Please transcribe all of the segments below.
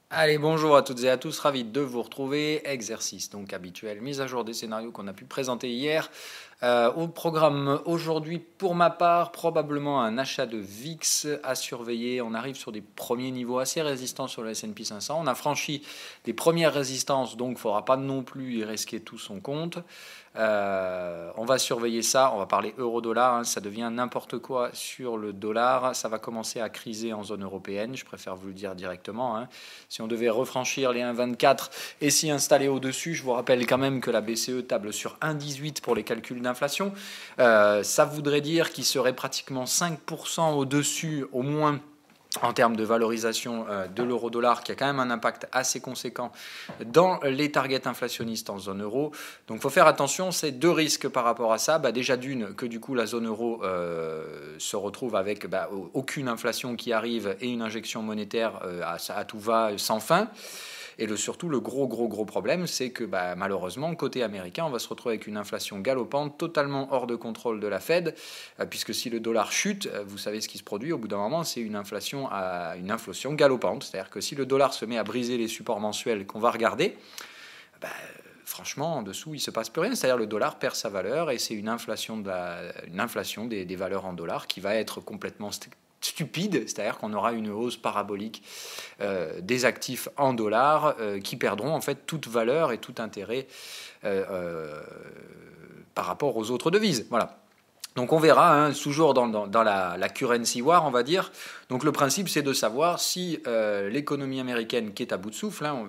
Allez, bonjour à toutes et à tous, ravi de vous retrouver. Exercice donc habituel, mise à jour des scénarios qu'on a pu présenter hier. Au programme aujourd'hui, pour ma part, probablement un achat de VIX à surveiller. On arrive sur des premiers niveaux assez résistants sur le S&P 500. On a franchi les premières résistances, donc il ne faudra pas non plus y risquer tout son compte. On va surveiller ça, on va parler euro-dollar, hein, ça devient n'importe quoi sur le dollar, ça va commencer à criser en zone européenne, je préfère vous le dire directement. Hein. Si on devait refranchir les 1,24 et s'y installer au-dessus, je vous rappelle quand même que la BCE table sur 1,18 pour les calculs d'inflation. Ça voudrait dire qu'il serait pratiquement 5% au-dessus au moins en termes de valorisation de l'euro-dollar, qui a quand même un impact assez conséquent dans les targets inflationnistes en zone euro. Donc il faut faire attention, c'est deux risques par rapport à ça. Déjà d'une, que du coup la zone euro se retrouve avec aucune inflation qui arrive et une injection monétaire à tout va sans fin. Et surtout, le gros problème, c'est que malheureusement, côté américain, on va se retrouver avec une inflation galopante, totalement hors de contrôle de la Fed, puisque si le dollar chute, vous savez ce qui se produit au bout d'un moment, c'est une inflation galopante. C'est-à-dire que si le dollar se met à briser les supports mensuels qu'on va regarder, franchement, en dessous, il ne se passe plus rien. C'est-à-dire le dollar perd sa valeur et c'est une inflation des valeurs en dollars qui va être complètement stupide, c'est-à-dire qu'on aura une hausse parabolique des actifs en dollars qui perdront en fait toute valeur et tout intérêt par rapport aux autres devises. Voilà. Donc on verra, hein, toujours dans la currency war, on va dire. Donc le principe, c'est de savoir si l'économie américaine, qui est à bout de souffle, hein,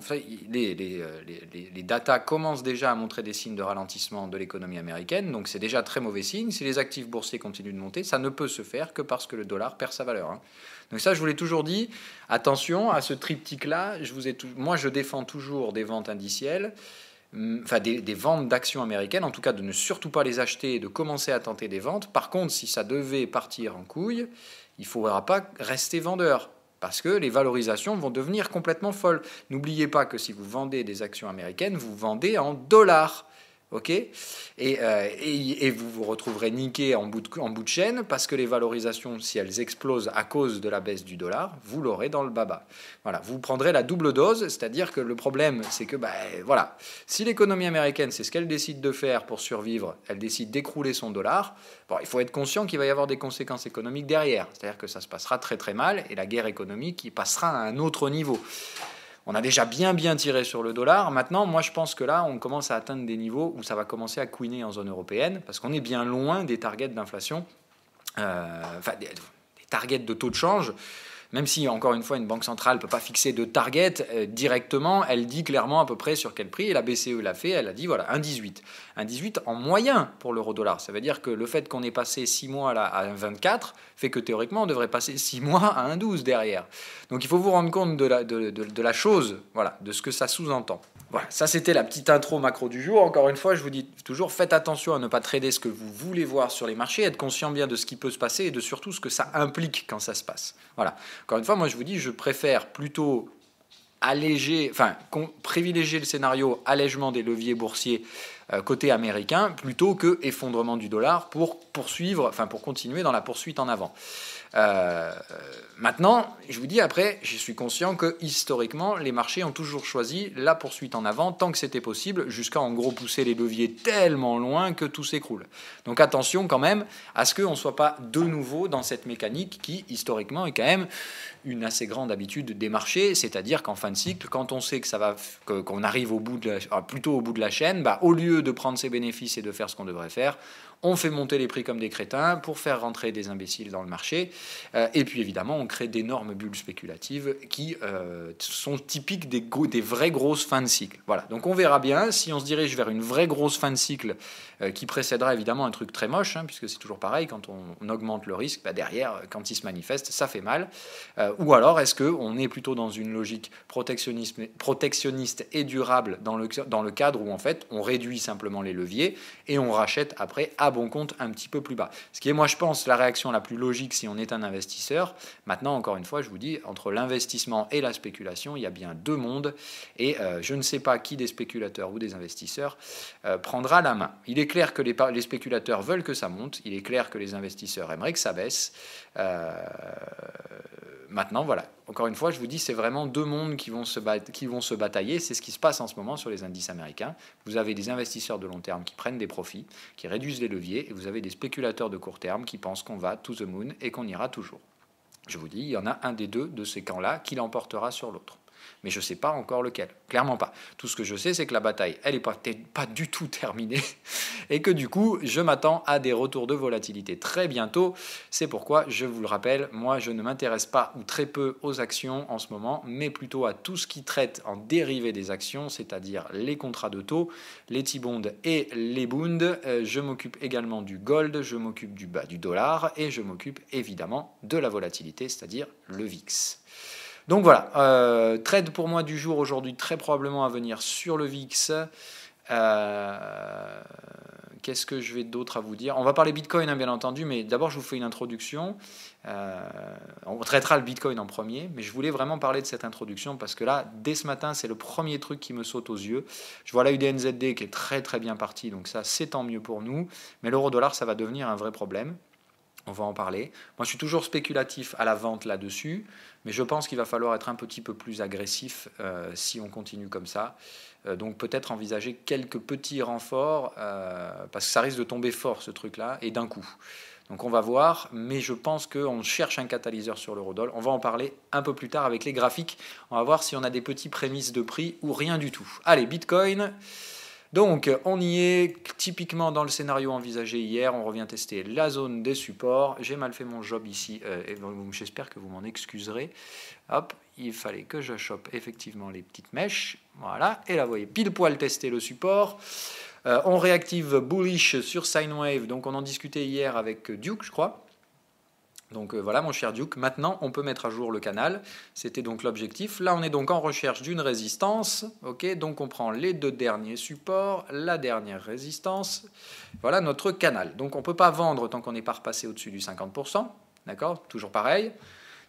les datas commencent déjà à montrer des signes de ralentissement de l'économie américaine, donc c'est déjà très mauvais signe. Si les actifs boursiers continuent de monter, ça ne peut se faire que parce que le dollar perd sa valeur. Hein. Donc ça, je vous l'ai toujours dit, attention à ce triptyque-là. Moi, je défends toujours des ventes indicielles, enfin des ventes d'actions américaines, en tout cas de ne surtout pas les acheter et de commencer à tenter des ventes. Par contre, si ça devait partir en couille, il ne faudra pas rester vendeur, parce que les valorisations vont devenir complètement folles. N'oubliez pas que si vous vendez des actions américaines, vous vendez en dollars. Ok, et vous vous retrouverez niqué en bout de chaîne parce que les valorisations, si elles explosent à cause de la baisse du dollar, vous l'aurez dans le baba. Voilà, vous prendrez la double dose, c'est-à-dire que le problème, c'est que voilà, si l'économie américaine, c'est ce qu'elle décide de faire pour survivre, elle décide d'écrouler son dollar, il faut être conscient qu'il va y avoir des conséquences économiques derrière, c'est-à-dire que ça se passera très très mal et la guerre économique y passera à un autre niveau. On a déjà bien tiré sur le dollar. Maintenant, moi, je pense que là, on commence à atteindre des niveaux où ça va commencer à couiner en zone européenne, parce qu'on est bien loin des targets d'inflation, des targets de taux de change. Même si, encore une fois, une banque centrale ne peut pas fixer de target directement, elle dit clairement à peu près sur quel prix, et la BCE l'a fait, elle a dit voilà, 1,18. 1,18 en moyen pour l'euro-dollar. Ça veut dire que le fait qu'on ait passé 6 mois là, à 1,24 fait que théoriquement, on devrait passer 6 mois à 1,12 derrière. Donc il faut vous rendre compte de la chose, voilà, de ce que ça sous-entend. Voilà, ça c'était la petite intro macro du jour. Encore une fois, je vous dis toujours, faites attention à ne pas trader ce que vous voulez voir sur les marchés, être conscient bien de ce qui peut se passer et de surtout ce que ça implique quand ça se passe. Voilà. Encore une fois, moi je vous dis, je préfère plutôt privilégier le scénario allègement des leviers boursiers côté américain plutôt que effondrement du dollar pour continuer dans la poursuite en avant. Maintenant, je vous dis après, je suis conscient que historiquement, les marchés ont toujours choisi la poursuite en avant tant que c'était possible, jusqu'à en gros pousser les leviers tellement loin que tout s'écroule. Donc attention quand même à ce qu'on ne soit pas de nouveau dans cette mécanique qui, historiquement, est quand même une assez grande habitude des marchés, c'est-à-dire qu'en fin de cycle, quand on sait qu'on arrive plutôt au bout de la chaîne, au lieu de prendre ses bénéfices et de faire ce qu'on devrait faire, on fait monter les prix comme des crétins pour faire rentrer des imbéciles dans le marché. Et puis évidemment, on crée d'énormes bulles spéculatives qui sont typiques des vraies grosses fins de cycle. Voilà. Donc on verra bien si on se dirige vers une vraie grosse fin de cycle qui précédera évidemment un truc très moche, hein, puisque c'est toujours pareil, quand on augmente le risque, derrière, quand il se manifeste, ça fait mal. Ou alors est-ce qu'on est plutôt dans une logique protectionniste et durable dans le cadre où en fait on réduit simplement les leviers et on rachète après à bon compte un petit peu plus bas. Ce qui est, moi je pense, la réaction la plus logique si on est un investisseur. Maintenant, encore une fois, je vous dis, entre l'investissement et la spéculation, il y a bien deux mondes et je ne sais pas qui des spéculateurs ou des investisseurs prendra la main. Il est clair que les spéculateurs veulent que ça monte, il est clair que les investisseurs aimeraient que ça baisse. Maintenant, voilà, encore une fois, je vous dis, c'est vraiment deux mondes qui vont se batailler. C'est ce qui se passe en ce moment sur les indices américains. Vous avez des investisseurs de long terme qui prennent des profits, qui réduisent les leviers, et vous avez des spéculateurs de court terme qui pensent qu'on va to the moon et qu'on ira toujours. Je vous dis, il y en a un des deux de ces camps-là qui l'emportera sur l'autre. Mais je ne sais pas encore lequel, clairement pas. Tout ce que je sais, c'est que la bataille, elle n'est pas du tout terminée, et que du coup, je m'attends à des retours de volatilité très bientôt. C'est pourquoi, je vous le rappelle, moi, je ne m'intéresse pas ou très peu aux actions en ce moment, mais plutôt à tout ce qui traite en dérivé des actions, c'est-à-dire les contrats de taux, les T-bonds et les bunds. Je m'occupe également du gold, je m'occupe du dollar, et je m'occupe évidemment de la volatilité, c'est-à-dire le VIX. Donc voilà, trade pour moi du jour aujourd'hui, très probablement à venir sur le VIX. Qu'est-ce que je vais d'autre à vous dire? On va parler Bitcoin, hein, bien entendu, mais d'abord je vous fais une introduction. On traitera le Bitcoin en premier, mais je voulais vraiment parler de cette introduction parce que là, dès ce matin, c'est le premier truc qui me saute aux yeux. Je vois la UDNZD qui est très très bien partie, donc ça c'est tant mieux pour nous. Mais l'euro-dollar, ça va devenir un vrai problème. On va en parler. Moi, je suis toujours spéculatif à la vente là-dessus, mais je pense qu'il va falloir être un petit peu plus agressif si on continue comme ça. Donc peut-être envisager quelques petits renforts, parce que ça risque de tomber fort ce truc-là, et d'un coup. Donc on va voir, mais je pense qu'on cherche un catalyseur sur l'eurodoll. On va en parler un peu plus tard avec les graphiques. On va voir si on a des petits prémices de prix ou rien du tout. Allez, Bitcoin. Donc, on y est typiquement dans le scénario envisagé hier. On revient tester la zone des supports. J'ai mal fait mon job ici. J'espère que vous m'en excuserez. Hop, il fallait que je chope effectivement les petites mèches. Voilà, et là, vous voyez, pile poil tester le support. On réactive bullish sur sine wave. Donc, on en discutait hier avec Duke, je crois. Donc voilà mon cher Duke, maintenant on peut mettre à jour le canal, c'était donc l'objectif. Là on est donc en recherche d'une résistance, ok, donc on prend les deux derniers supports, la dernière résistance, voilà notre canal. Donc on ne peut pas vendre tant qu'on n'est pas repassé au-dessus du 50%, d'accord, toujours pareil.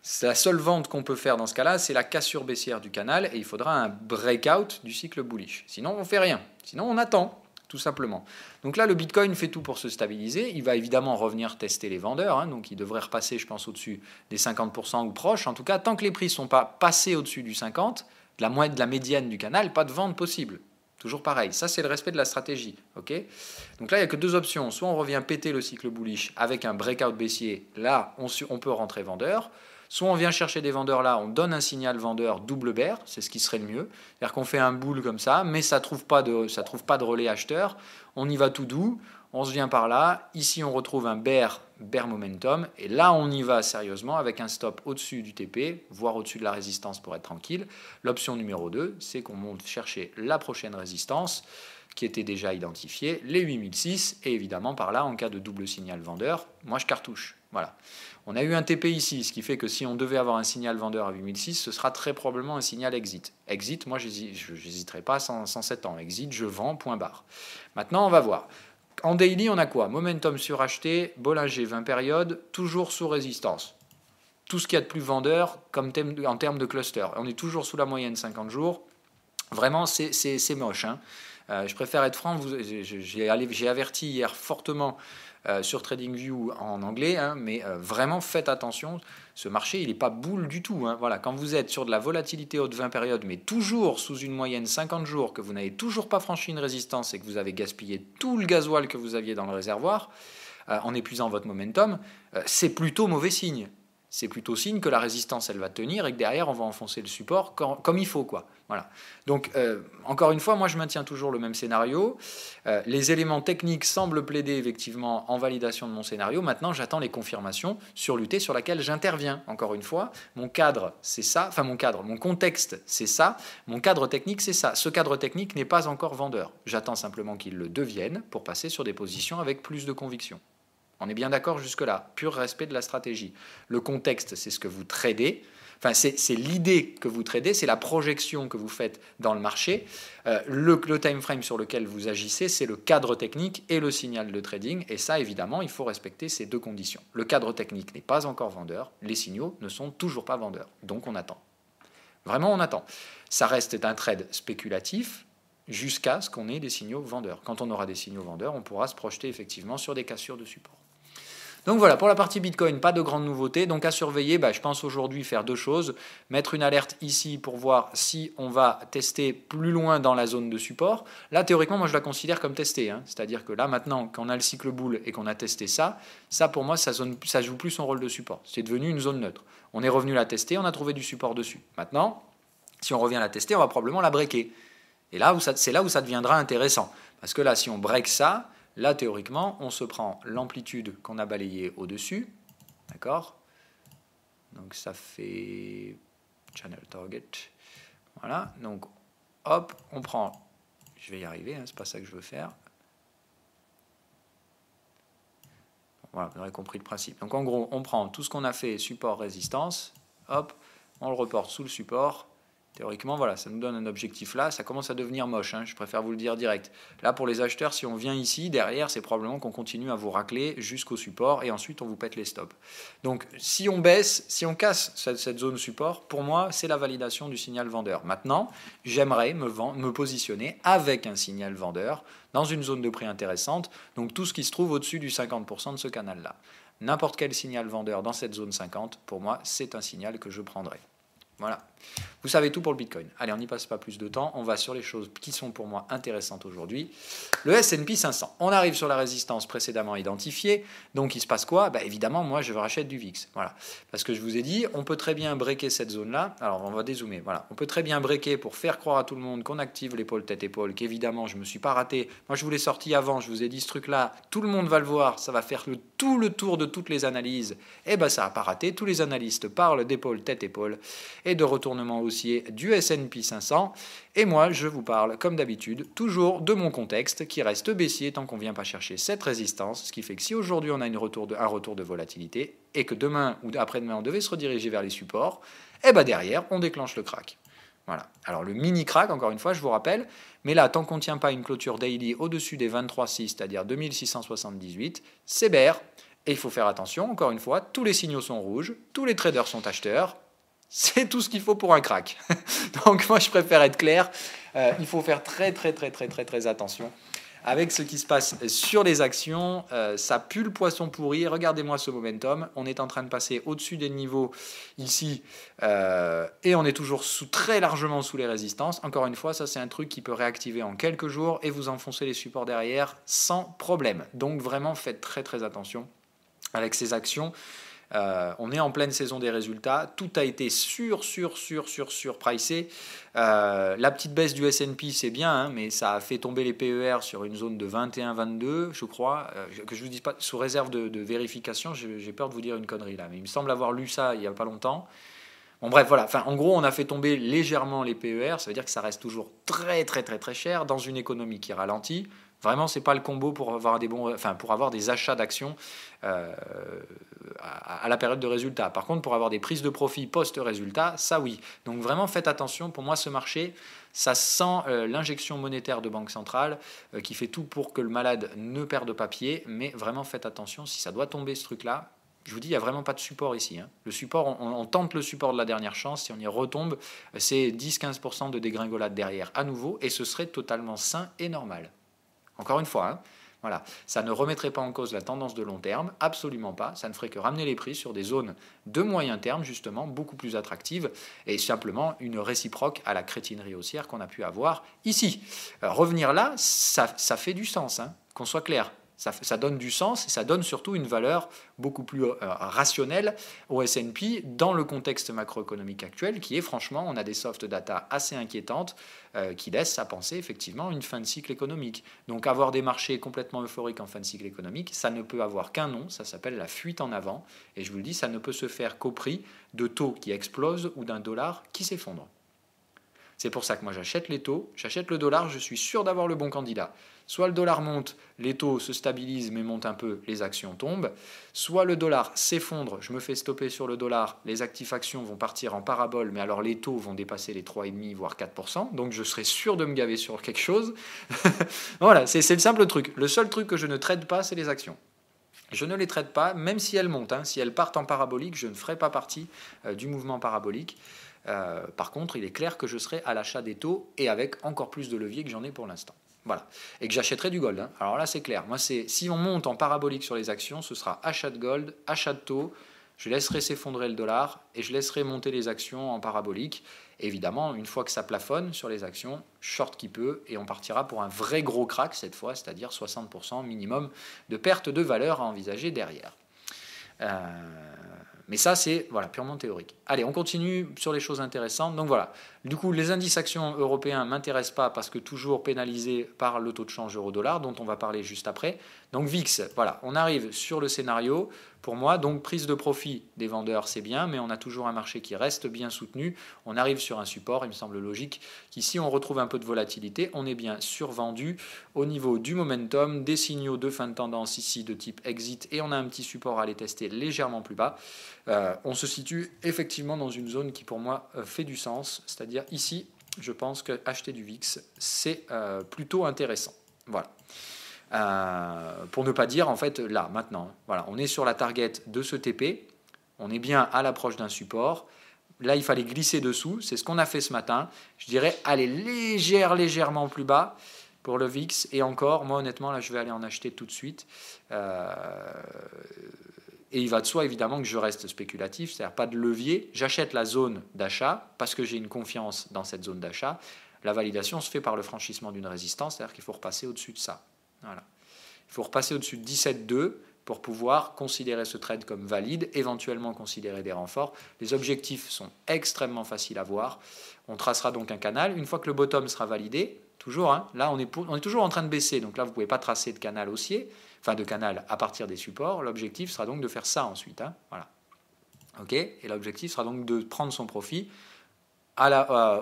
C'est la seule vente qu'on peut faire dans ce cas-là, c'est la cassure baissière du canal et il faudra un breakout du cycle bullish. Sinon on ne fait rien, sinon on attend. Tout simplement. Donc là, le Bitcoin fait tout pour se stabiliser. Il va évidemment revenir tester les vendeurs. Hein, donc il devrait repasser, je pense, au-dessus des 50% ou proche. En tout cas, tant que les prix ne sont pas passés au-dessus du 50, de la médiane du canal, pas de vente possible. Toujours pareil. Ça, c'est le respect de la stratégie. Okay, donc là, il n'y a que deux options. Soit on revient péter le cycle bullish avec un breakout baissier. Là, on peut rentrer vendeur. Soit on vient chercher des vendeurs là, on donne un signal vendeur double bear, c'est ce qui serait le mieux. C'est-à-dire qu'on fait un bull comme ça, mais ça ne trouve pas de relais acheteur. On y va tout doux, on se vient par là. Ici, on retrouve un bear momentum. Et là, on y va sérieusement avec un stop au-dessus du TP, voire au-dessus de la résistance pour être tranquille. L'option numéro 2, c'est qu'on monte chercher la prochaine résistance qui était déjà identifiée, les 8006. Et évidemment, par là, en cas de double signal vendeur, moi, je cartouche. Voilà. On a eu un TP ici, ce qui fait que si on devait avoir un signal vendeur à 8006, ce sera très probablement un signal exit. Exit, moi, je n'hésiterai pas 107 ans. Exit, je vends, point barre. Maintenant, on va voir. En daily, on a quoi? Momentum suracheté, Bollinger 20 périodes, toujours sous résistance. Tout ce qu'il y a de plus vendeur en termes de cluster. On est toujours sous la moyenne 50 jours. Vraiment, c'est moche. Hein. Je préfère être franc. J'ai averti hier fortement sur TradingView en anglais, hein, mais vraiment faites attention. Ce marché, il n'est pas boule du tout. Hein. Voilà, quand vous êtes sur de la volatilité haute 20 périodes, mais toujours sous une moyenne 50 jours, que vous n'avez toujours pas franchi une résistance et que vous avez gaspillé tout le gasoil que vous aviez dans le réservoir en épuisant votre momentum, c'est plutôt mauvais signe. C'est plutôt signe que la résistance, elle va tenir et que derrière, on va enfoncer le support comme il faut, quoi. Voilà. Donc, encore une fois, moi, je maintiens toujours le même scénario. Les éléments techniques semblent plaider effectivement en validation de mon scénario. Maintenant, j'attends les confirmations sur l'UT sur laquelle j'interviens. Encore une fois, mon cadre, c'est ça. Enfin, mon contexte, c'est ça. Mon cadre technique, c'est ça. Ce cadre technique n'est pas encore vendeur. J'attends simplement qu'il le devienne pour passer sur des positions avec plus de conviction. On est bien d'accord jusque-là, pur respect de la stratégie. Le contexte, c'est ce que vous tradez, enfin c'est l'idée que vous tradez, c'est la projection que vous faites dans le marché. Le time frame sur lequel vous agissez, c'est le cadre technique et le signal de trading. Et ça, évidemment, il faut respecter ces deux conditions. Le cadre technique n'est pas encore vendeur, les signaux ne sont toujours pas vendeurs. Donc on attend. Vraiment, on attend. Ça reste un trade spéculatif, jusqu'à ce qu'on ait des signaux vendeurs. Quand on aura des signaux vendeurs, on pourra se projeter effectivement sur des cassures de support. Donc voilà, pour la partie Bitcoin, pas de grande nouveauté. Donc à surveiller, je pense aujourd'hui faire deux choses. Mettre une alerte ici pour voir si on va tester plus loin dans la zone de support. Là, théoriquement, moi je la considère comme testée. C'est-à-dire que là, maintenant, quand on a le cycle boule et qu'on a testé ça, pour moi, ça joue plus son rôle de support. C'est devenu une zone neutre. On est revenu la tester, on a trouvé du support dessus. Maintenant, si on revient la tester, on va probablement la breaker. Et là, c'est là où ça deviendra intéressant. Parce que là, si on break ça, là, théoriquement, on se prend l'amplitude qu'on a balayée au-dessus. D'accord? Donc, ça fait channel target. Voilà. Donc, hop, on prend... Je vais y arriver, c'est pas ça que je veux faire. Voilà, vous aurez compris le principe. Donc, en gros, on prend tout ce qu'on a fait, support, résistance. Hop, on le reporte sous le support. Théoriquement, voilà, ça nous donne un objectif là, ça commence à devenir moche, je préfère vous le dire direct. Là, pour les acheteurs, si on vient ici, derrière, c'est probablement qu'on continue à vous racler jusqu'au support et ensuite on vous pète les stops. Donc, si on baisse, si on casse cette zone support, pour moi, c'est la validation du signal vendeur. Maintenant, j'aimerais me positionner avec un signal vendeur dans une zone de prix intéressante, donc tout ce qui se trouve au-dessus du 50% de ce canal-là. N'importe quel signal vendeur dans cette zone 50, pour moi, c'est un signal que je prendrai. Voilà. Vous savez tout pour le Bitcoin. Allez, on n'y passe pas plus de temps. On va sur les choses qui sont pour moi intéressantes aujourd'hui. Le S&P 500. On arrive sur la résistance précédemment identifiée. Donc, il se passe quoi? Évidemment, moi, je rachète du VIX. Voilà. Parce que je vous ai dit, on peut très bien breaker cette zone-là. Alors, on va dézoomer. Voilà. On peut très bien breaker pour faire croire à tout le monde qu'on active l'épaule tête-épaule, qu'évidemment, je ne me suis pas raté. Moi, je vous l'ai sorti avant. Je vous ai dit ce truc-là. Tout le monde va le voir. Ça va faire tout le tour de toutes les analyses. Ça n'a pas raté. Tous les analystes parlent d'épaule tête-épaule et de retournement haussier du S&P 500. Et moi, je vous parle, comme d'habitude, toujours de mon contexte qui reste baissier tant qu'on ne vient pas chercher cette résistance. Ce qui fait que si aujourd'hui on a un retour de volatilité et que demain ou après-demain on devait se rediriger vers les supports, derrière on déclenche le crack. Voilà. Alors le mini crack, encore une fois, je vous rappelle, mais là, tant qu'on ne tient pas une clôture daily au-dessus des 23,6, c'est-à-dire 2678, c'est bear. Et il faut faire attention, encore une fois, tous les signaux sont rouges, tous les traders sont acheteurs. C'est tout ce qu'il faut pour un crack. Donc moi, je préfère être clair. Il faut faire très attention avec ce qui se passe sur les actions. Ça pue le poisson pourri. Regardez-moi ce momentum. On est en train de passer au-dessus des niveaux ici et on est toujours très largement sous les résistances. Encore une fois, ça c'est un truc qui peut réactiver en quelques jours et vous enfoncer les supports derrière sans problème. Donc vraiment, faites très attention avec ces actions. On est en pleine saison des résultats, tout a été surpricé. La petite baisse du S&P c'est bien, mais ça a fait tomber les PER sur une zone de 21-22, je crois, que je vous dis pas sous réserve de vérification. J'ai peur de vous dire une connerie là, mais il me semble avoir lu ça il y a pas longtemps. Bon bref, voilà. Enfin, en gros, on a fait tomber légèrement les PER, ça veut dire que ça reste toujours très cher dans une économie qui ralentit. Vraiment, c'est pas le combo pour avoir pour avoir des achats d'actions à la période de résultat. Par contre, pour avoir des prises de profit post-résultat, ça oui. Donc vraiment, faites attention. Pour moi, ce marché, ça sent l'injection monétaire de banque centrale qui fait tout pour que le malade ne perde pas pied. Mais vraiment, faites attention. Si ça doit tomber ce truc-là, je vous dis, il n'y a vraiment pas de support ici. Le support, on tente le support de la dernière chance. Si on y retombe, c'est 10-15% de dégringolade derrière à nouveau. Et ce serait totalement sain et normal. Encore une fois, voilà, ça ne remettrait pas en cause la tendance de long terme, absolument pas. Ça ne ferait que ramener les prix sur des zones de moyen terme, justement, beaucoup plus attractives, et simplement une réciproque à la crétinerie haussière qu'on a pu avoir ici. Revenir là, ça fait du sens, qu'on soit clair. Ça donne du sens et ça donne surtout une valeur beaucoup plus rationnelle au S&P dans le contexte macroéconomique actuel qui est franchement, on a des soft data assez inquiétantes qui laissent à penser effectivement une fin de cycle économique. Donc avoir des marchés complètement euphoriques en fin de cycle économique, ça ne peut avoir qu'un nom, ça s'appelle la fuite en avant. Et je vous le dis, ça ne peut se faire qu'au prix de taux qui explosent ou d'un dollar qui s'effondre. C'est pour ça que moi j'achète les taux, j'achète le dollar, je suis sûr d'avoir le bon candidat. Soit le dollar monte, les taux se stabilisent mais montent un peu, les actions tombent. Soit le dollar s'effondre, je me fais stopper sur le dollar, les actifs actions vont partir en parabole, mais alors les taux vont dépasser les 3,5 voire 4%, donc je serai sûr de me gaver sur quelque chose. Voilà, c'est le simple truc. Le seul truc que je ne trade pas, c'est les actions. Je ne les traite pas, même si elles montent. Si elles partent en parabolique, je ne ferai pas partie du mouvement parabolique. Par contre, il est clair que je serai à l'achat des taux et avec encore plus de levier que j'en ai pour l'instant. Voilà. Et que j'achèterai du gold. Hein. Alors là, c'est clair. Moi, si on monte en parabolique sur les actions, ce sera achat de gold, achat de taux. Je laisserai s'effondrer le dollar et je laisserai monter les actions en parabolique. Et évidemment, une fois que ça plafonne sur les actions, short qui peut, et on partira pour un vrai gros crack cette fois, c'est-à-dire 60% minimum de perte de valeur à envisager derrière. Mais ça, c'est voilà, purement théorique. Allez, on continue sur les choses intéressantes. Donc voilà, du coup, les indices actions européens ne m'intéressent pas parce que toujours pénalisés par le taux de change euro-dollar, dont on va parler juste après. Donc VIX, voilà, on arrive sur le scénario. Pour moi, donc prise de profit des vendeurs, c'est bien, mais on a toujours un marché qui reste bien soutenu. On arrive sur un support, il me semble logique qu'ici on retrouve un peu de volatilité, on est bien survendu au niveau du momentum, des signaux de fin de tendance ici de type exit, et on a un petit support à aller tester légèrement plus bas. On se situe effectivement dans une zone qui pour moi fait du sens, c'est-à-dire ici, je pense qu'acheter du VIX, c'est plutôt intéressant. Voilà. Pour ne pas dire en fait là maintenant, voilà, on est sur la target de ce TP, on est bien à l'approche d'un support. Là, il fallait glisser dessous, c'est ce qu'on a fait ce matin. Je dirais aller légèrement plus bas pour le VIX, et encore, moi honnêtement, là je vais aller en acheter tout de suite. Et il va de soi évidemment que je reste spéculatif, c'est-à-dire pas de levier. J'achète la zone d'achat parce que j'ai une confiance dans cette zone d'achat. La validation se fait par le franchissement d'une résistance, c'est-à-dire qu'il faut repasser au-dessus de ça. Voilà. Il faut repasser au-dessus de 17,2 pour pouvoir considérer ce trade comme valide, éventuellement considérer des renforts. Les objectifs sont extrêmement faciles à voir. On tracera donc un canal. Une fois que le bottom sera validé, toujours, hein, là on est toujours en train de baisser, donc là vous ne pouvez pas tracer de canal haussier, enfin de canal à partir des supports. L'objectif sera donc de faire ça ensuite. Hein, voilà. Okay, et l'objectif sera donc de prendre son profit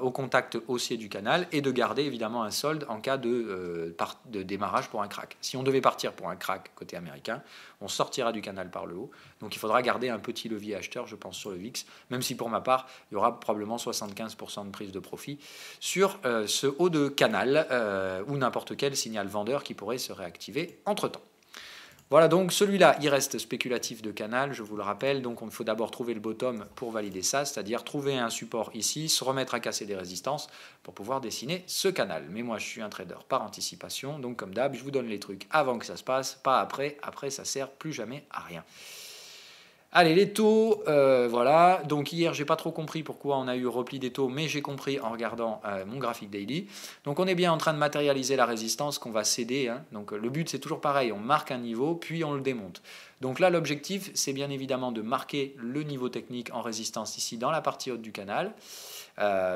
au contact haussier du canal et de garder évidemment un solde en cas de démarrage pour un crack. Si on devait partir pour un crack côté américain, on sortira du canal par le haut. Donc il faudra garder un petit levier acheteur, je pense, sur le VIX, même si pour ma part, il y aura probablement 75% de prise de profit sur ce haut de canal ou n'importe quel signal vendeur qui pourrait se réactiver entre-temps. Voilà, donc celui-là, il reste spéculatif de canal, je vous le rappelle. Donc il faut d'abord trouver le bottom pour valider ça, c'est-à-dire trouver un support ici, se remettre à casser des résistances pour pouvoir dessiner ce canal. Mais moi, je suis un trader par anticipation, donc comme d'hab, je vous donne les trucs avant que ça se passe, pas après. Après, ça sert plus jamais à rien. Allez, les taux, voilà. Donc hier, j'ai pas trop compris pourquoi on a eu repli des taux, mais j'ai compris en regardant mon graphique daily. Donc on est bien en train de matérialiser la résistance qu'on va céder. Hein. Donc le but, c'est toujours pareil, on marque un niveau, puis on le démonte. Donc là, l'objectif, c'est bien évidemment de marquer le niveau technique en résistance ici dans la partie haute du canal.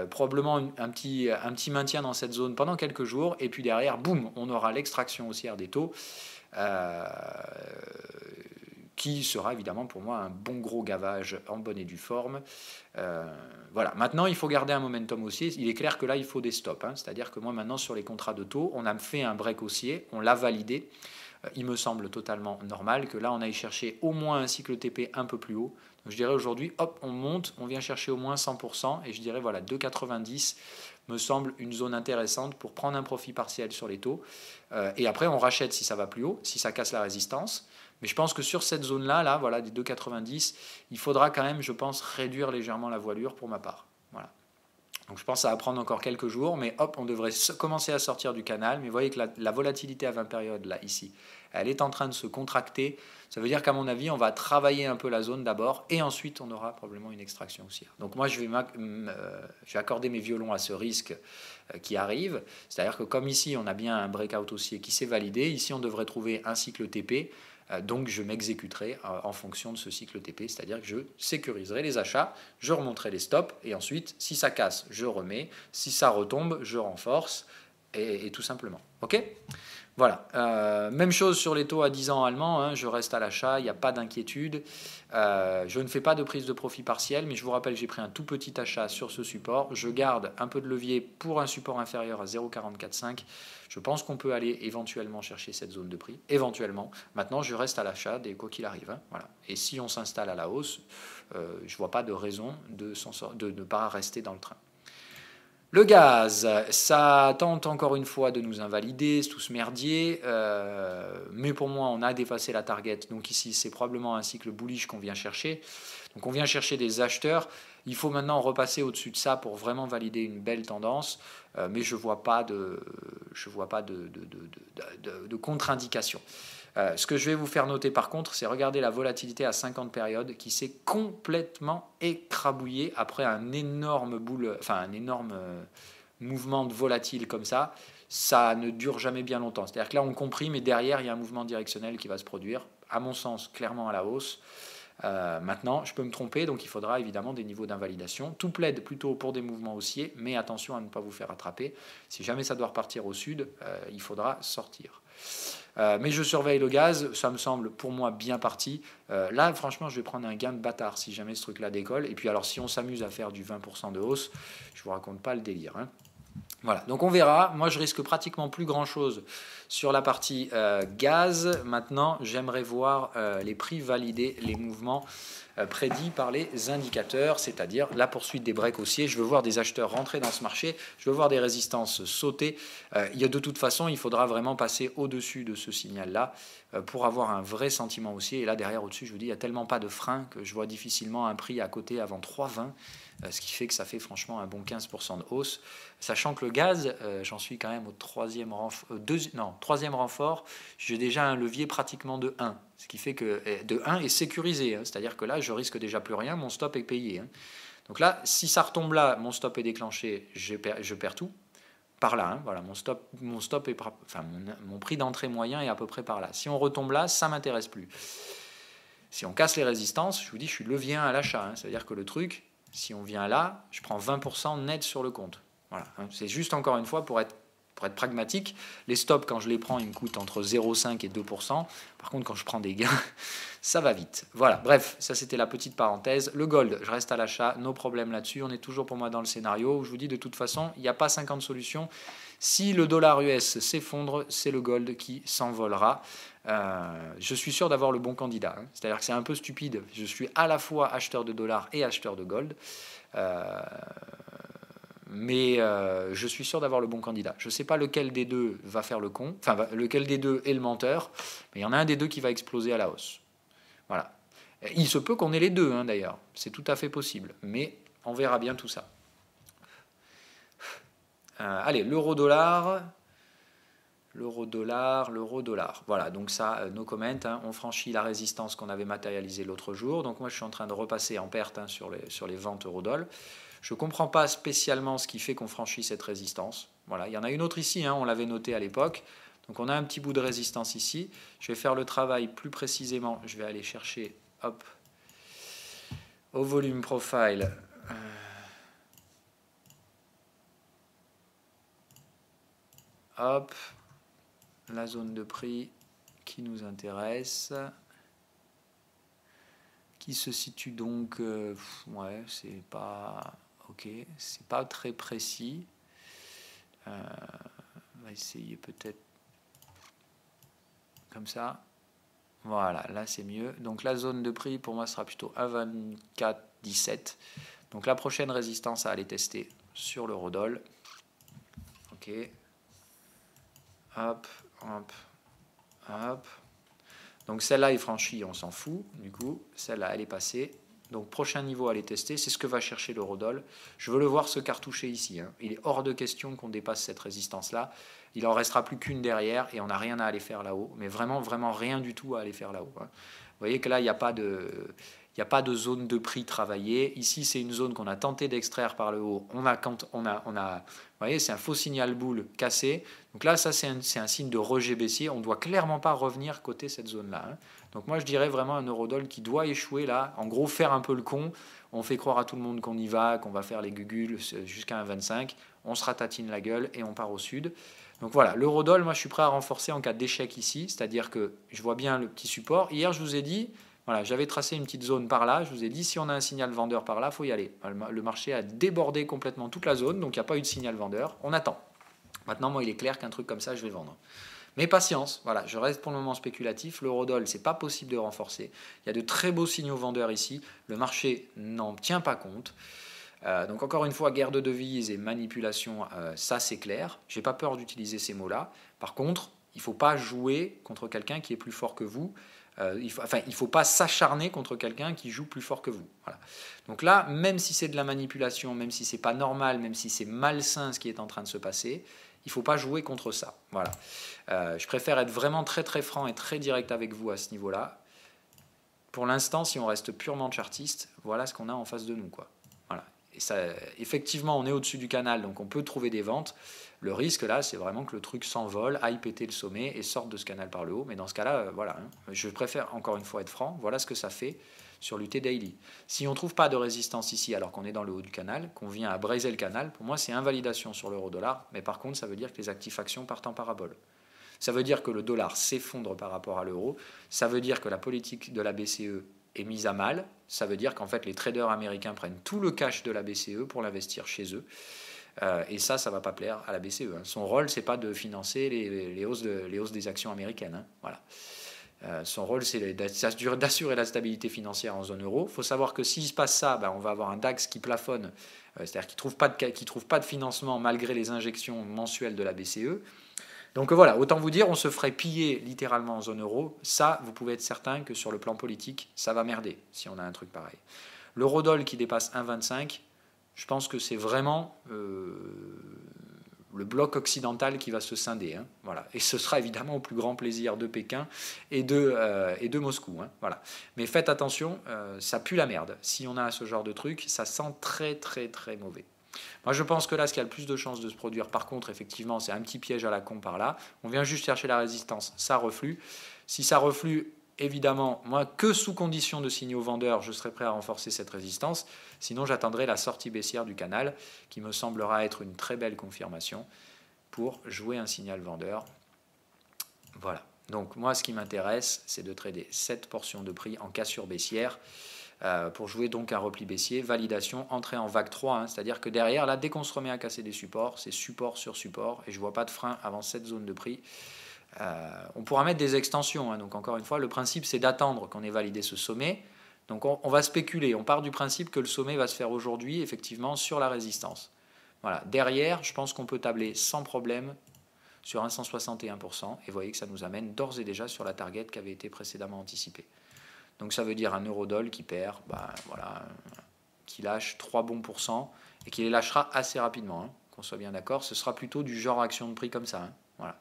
Probablement un petit maintien dans cette zone pendant quelques jours, et puis derrière, boum, on aura l'extraction haussière des taux. Qui sera évidemment pour moi un bon gros gavage en bonne et due forme. Voilà. Maintenant, il faut garder un momentum haussier. Il est clair que là, il faut des stops. Hein. C'est-à-dire que moi, maintenant, sur les contrats de taux, on a fait un break haussier, on l'a validé. Il me semble totalement normal que là, on aille chercher au moins un cycle TP un peu plus haut. Donc, je dirais aujourd'hui, hop, on monte, on vient chercher au moins 100%. Et je dirais, voilà, 2,90 me semble une zone intéressante pour prendre un profit partiel sur les taux. Et après, on rachète si ça va plus haut, si ça casse la résistance. Mais je pense que sur cette zone-là, là, voilà, des 2,90, il faudra quand même, je pense, réduire légèrement la voilure pour ma part. Voilà. Donc je pense que ça va prendre encore quelques jours, mais hop, on devrait commencer à sortir du canal. Mais vous voyez que la volatilité à 20 périodes, là, ici, elle est en train de se contracter. Ça veut dire qu'à mon avis, on va travailler un peu la zone d'abord, et ensuite, on aura probablement une extraction haussière. Donc moi, je vais accorder mes violons à ce risque qui arrive. C'est-à-dire que comme ici, on a bien un breakout haussier qui s'est validé, ici, on devrait trouver un cycle TP. Donc je m'exécuterai en fonction de ce cycle TP, c'est-à-dire que je sécuriserai les achats, je remonterai les stops, et ensuite, si ça casse, je remets, si ça retombe, je renforce, et tout simplement. Ok ? Voilà. Même chose sur les taux à 10 ans allemands, hein, je reste à l'achat, il n'y a pas d'inquiétude. Je ne fais pas de prise de profit partielle, mais je vous rappelle que j'ai pris un tout petit achat sur ce support. Je garde un peu de levier pour un support inférieur à 0,445. Je pense qu'on peut aller éventuellement chercher cette zone de prix, éventuellement. Maintenant, je reste à l'achat quoi qu'il arrive. Hein, voilà. Et si on s'installe à la hausse, je ne vois pas de raison de ne pas rester dans le train. Le gaz, ça tente encore une fois de nous invalider, tout ce merdier, mais pour moi on a dépassé la target, donc ici c'est probablement un cycle bullish qu'on vient chercher, donc on vient chercher des acheteurs, il faut maintenant repasser au-dessus de ça pour vraiment valider une belle tendance, mais je vois pas je ne vois pas de contre-indication. Ce que je vais vous faire noter par contre, c'est regarder la volatilité à 50 périodes qui s'est complètement écrabouillée après un énorme mouvement de volatile comme ça. Ça ne dure jamais bien longtemps. C'est-à-dire que là, on comprime, mais derrière, il y a un mouvement directionnel qui va se produire, à mon sens, clairement à la hausse. Maintenant, je peux me tromper, donc il faudra évidemment des niveaux d'invalidation. Tout plaide plutôt pour des mouvements haussiers, mais attention à ne pas vous faire attraper. Si jamais ça doit repartir au sud, il faudra sortir. Mais je surveille le gaz, ça me semble pour moi bien parti. Là, franchement, je vais prendre un gain de bâtard si jamais ce truc-là décolle. Et puis alors, si on s'amuse à faire du 20% de hausse, je vous raconte pas le délire, hein. Voilà, donc on verra. Moi, je risque pratiquement plus grand-chose sur la partie gaz. Maintenant, j'aimerais voir les prix valider les mouvements prédits par les indicateurs, c'est-à-dire la poursuite des breaks haussiers. Je veux voir des acheteurs rentrer dans ce marché, je veux voir des résistances sauter. De toute façon, il faudra vraiment passer au-dessus de ce signal-là pour avoir un vrai sentiment haussier. Et là, derrière, au-dessus, je vous dis, il n'y a tellement pas de frein que je vois difficilement un prix à côté avant 3,20. Ce qui fait que ça fait franchement un bon 15% de hausse. Sachant que le gaz, j'en suis quand même au troisième renfort, j'ai déjà un levier pratiquement de 1. Ce qui fait que de 1 est sécurisé. Hein. C'est-à-dire que là, je risque déjà plus rien, mon stop est payé. Hein. Donc là, si ça retombe là, mon stop est déclenché, je perds tout. Par là, hein, voilà, mon stop est, enfin, mon prix d'entrée moyen est à peu près par là. Si on retombe là, ça ne m'intéresse plus. Si on casse les résistances, je vous dis, je suis levier 1 à l'achat. Hein. C'est-à-dire que le truc, si on vient là, je prends 20% net sur le compte. Voilà. C'est juste encore une fois pour être pragmatique. Les stops, quand je les prends, ils me coûtent entre 0,5 et 2%. Par contre, quand je prends des gains, ça va vite. Voilà, bref, ça c'était la petite parenthèse. Le gold, je reste à l'achat, no problème là-dessus. On est toujours pour moi dans le scénario où je vous dis de toute façon, il n'y a pas 50 solutions. Si le dollar US s'effondre, c'est le gold qui s'envolera. Je suis sûr d'avoir le bon candidat. Hein. C'est-à-dire que c'est un peu stupide. Je suis à la fois acheteur de dollars et acheteur de gold. Mais je suis sûr d'avoir le bon candidat. Je ne sais pas lequel des deux va faire le con, enfin lequel des deux est le menteur, mais il y en a un des deux qui va exploser à la hausse. Voilà. Il se peut qu'on ait les deux, hein, d'ailleurs. C'est tout à fait possible. Mais on verra bien tout ça. Allez, l'euro-dollar. L'euro-dollar. Voilà, donc ça, no comment. Hein, on franchit la résistance qu'on avait matérialisée l'autre jour. Donc moi, je suis en train de repasser en perte hein, sur les ventes euro-dollar. Je ne comprends pas spécialement ce qui fait qu'on franchit cette résistance. Voilà, il y en a une autre ici, hein, on l'avait noté à l'époque. Donc on a un petit bout de résistance ici. Je vais faire le travail plus précisément. Je vais aller chercher, hop, au volume profile. Hop, la zone de prix qui nous intéresse. Qui se situe donc, ouais, c'est pas... Ok, c'est pas très précis. On va essayer peut-être comme ça. Voilà, là c'est mieux. Donc la zone de prix pour moi sera plutôt à 24,17. Donc la prochaine résistance à aller tester sur l'eurodoll. Ok. Hop, hop, hop. Donc celle-là est franchie, on s'en fout. Du coup, celle-là, elle est passée. Donc prochain niveau à aller tester, c'est ce que va chercher l'eurodoll. Je veux le voir se cartoucher ici. Hein. Il est hors de question qu'on dépasse cette résistance-là. Il en restera plus qu'une derrière et on n'a rien à aller faire là-haut. Mais vraiment, vraiment rien du tout à aller faire là-haut. Hein. Vous voyez que là, il n'y a pas de zone de prix travaillée. Ici, c'est une zone qu'on a tenté d'extraire par le haut. Vous voyez, c'est un faux signal boule cassé. Donc là, ça, c'est un signe de rejet baissier. On ne doit clairement pas revenir côté cette zone-là. Hein. Donc moi, je dirais vraiment un eurodoll qui doit échouer là. En gros, faire un peu le con. On fait croire à tout le monde qu'on y va, qu'on va faire les gugules jusqu'à 1,25. On se ratatine la gueule et on part au sud. Donc voilà, l'eurodoll, moi, je suis prêt à renforcer en cas d'échec ici. C'est-à-dire que je vois bien le petit support. Hier, je vous ai dit... Voilà, j'avais tracé une petite zone par là. Je vous ai dit, si on a un signal vendeur par là, il faut y aller. Le marché a débordé complètement toute la zone, donc il n'y a pas eu de signal vendeur. On attend. Maintenant, moi, il est clair qu'un truc comme ça, je vais vendre. Mais patience, voilà, je reste pour le moment spéculatif. L'eurodoll, c'est pas possible de renforcer. Il y a de très beaux signaux vendeurs ici. Le marché n'en tient pas compte. Donc encore une fois, guerre de devises et manipulation, ça c'est clair. Je n'ai pas peur d'utiliser ces mots-là. Par contre, il ne faut pas jouer contre quelqu'un qui est plus fort que vous. Il faut pas s'acharner contre quelqu'un qui joue plus fort que vous. Voilà. Donc là, même si c'est de la manipulation, même si c'est pas normal, même si c'est malsain ce qui est en train de se passer, il ne faut pas jouer contre ça. Voilà. Je préfère être vraiment très très franc et très direct avec vous à ce niveau-là. Pour l'instant, si on reste purement chartiste, voilà ce qu'on a en face de nous, quoi. Voilà. Et ça, effectivement, on est au-dessus du canal, donc on peut trouver des ventes. Le risque, là, c'est vraiment que le truc s'envole, aille péter le sommet et sorte de ce canal par le haut. Mais dans ce cas-là, voilà. Je préfère, encore une fois, être franc. Voilà ce que ça fait sur l'UT Daily. Si on ne trouve pas de résistance ici, alors qu'on est dans le haut du canal, qu'on vient à braiser le canal, pour moi, c'est invalidation sur l'euro-dollar. Mais par contre, ça veut dire que les actifs actions partent en parabole. Ça veut dire que le dollar s'effondre par rapport à l'euro. Ça veut dire que la politique de la BCE est mise à mal. Ça veut dire qu'en fait, les traders américains prennent tout le cash de la BCE pour l'investir chez eux. Et ça ne va pas plaire à la BCE. Son rôle, ce n'est pas de financer les hausses des actions américaines. Voilà. Son rôle, c'est d'assurer la stabilité financière en zone euro. Il faut savoir que s'il se passe ça, on va avoir un DAX qui plafonne, c'est-à-dire qui ne trouve pas de financement malgré les injections mensuelles de la BCE. Donc voilà, autant vous dire, on se ferait piller littéralement en zone euro. Ça, vous pouvez être certain que sur le plan politique, ça va merder si on a un truc pareil. L'eurodoll qui dépasse 1,25, je pense que c'est vraiment le bloc occidental qui va se scinder. Voilà. Et ce sera évidemment au plus grand plaisir de Pékin et de Moscou. Voilà. Mais faites attention, ça pue la merde. Si on a ce genre de truc, ça sent très très très mauvais. Moi, je pense que là, ce qui a le plus de chances de se produire, par contre, effectivement, c'est un petit piège à la con par là. On vient juste chercher la résistance, ça reflue. Si ça reflue, évidemment, moi, que sous condition de signaux vendeurs, je serai prêt à renforcer cette résistance. Sinon, j'attendrai la sortie baissière du canal, qui me semblera être une très belle confirmation pour jouer un signal vendeur. Voilà. Donc, moi, ce qui m'intéresse, c'est de trader cette portion de prix en cassure baissière. Pour jouer donc un repli baissier, validation, entrée en vague 3, c'est-à-dire que derrière, là, dès qu'on se remet à casser des supports, c'est support sur support, et je ne vois pas de frein avant cette zone de prix. On pourra mettre des extensions, donc encore une fois, le principe c'est d'attendre qu'on ait validé ce sommet, donc on va spéculer, on part du principe que le sommet va se faire aujourd'hui, effectivement, sur la résistance. Voilà. Derrière, je pense qu'on peut tabler sans problème sur un 161%, et vous voyez que ça nous amène d'ores et déjà sur la target qui avait été précédemment anticipée. Donc ça veut dire un eurodoll qui perd, voilà, qui lâche 3 bons pourcents et qui les lâchera assez rapidement, qu'on soit bien d'accord. Ce sera plutôt du genre action de prix comme ça. Voilà.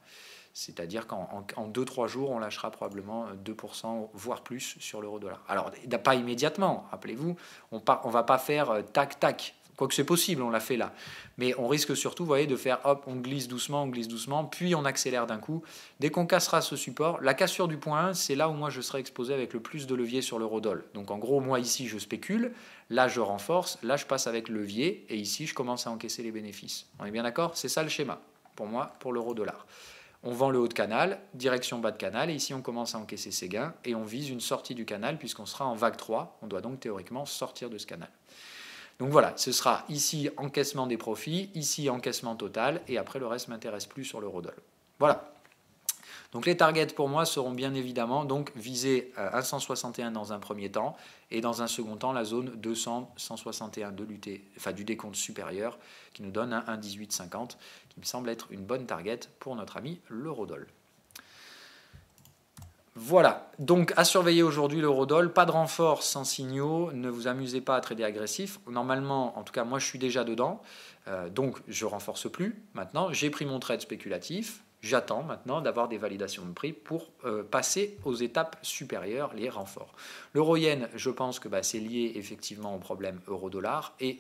C'est-à-dire qu'en 2-3 jours, on lâchera probablement 2%, voire plus sur l'euro-dollar. Alors, pas immédiatement, rappelez-vous, on ne va pas faire tac-tac. Quoique c'est possible, on l'a fait là. Mais on risque surtout, vous voyez, de faire hop, on glisse doucement, puis on accélère d'un coup. Dès qu'on cassera ce support, la cassure du point 1, c'est là où moi je serai exposé avec le plus de levier sur l'eurodoll. Donc en gros, moi ici je spécule, là je renforce, là je passe avec le levier, et ici je commence à encaisser les bénéfices. On est bien d'accord? C'est ça le schéma, pour moi, pour l'euro-dollar. On vend le haut de canal, direction bas de canal, et ici on commence à encaisser ses gains, et on vise une sortie du canal puisqu'on sera en vague 3. On doit donc théoriquement sortir de ce canal. Donc voilà, ce sera ici encaissement des profits, ici encaissement total, et après le reste ne m'intéresse plus sur l'eurodoll. Voilà. Donc les targets pour moi seront bien évidemment donc visés à 161 dans un premier temps, et dans un second temps la zone 200-161 de l'UT, enfin du décompte supérieur, qui nous donne un 1,1850, qui me semble être une bonne target pour notre ami l'eurodoll. Voilà, donc à surveiller aujourd'hui l'eurodoll, pas de renfort sans signaux, ne vous amusez pas à trader agressif. Normalement, en tout cas moi je suis déjà dedans, donc je ne renforce plus. Maintenant, j'ai pris mon trade spéculatif, j'attends maintenant d'avoir des validations de prix pour passer aux étapes supérieures, les renforts. L'euro-yen, je pense que c'est lié effectivement au problème euro-dollar et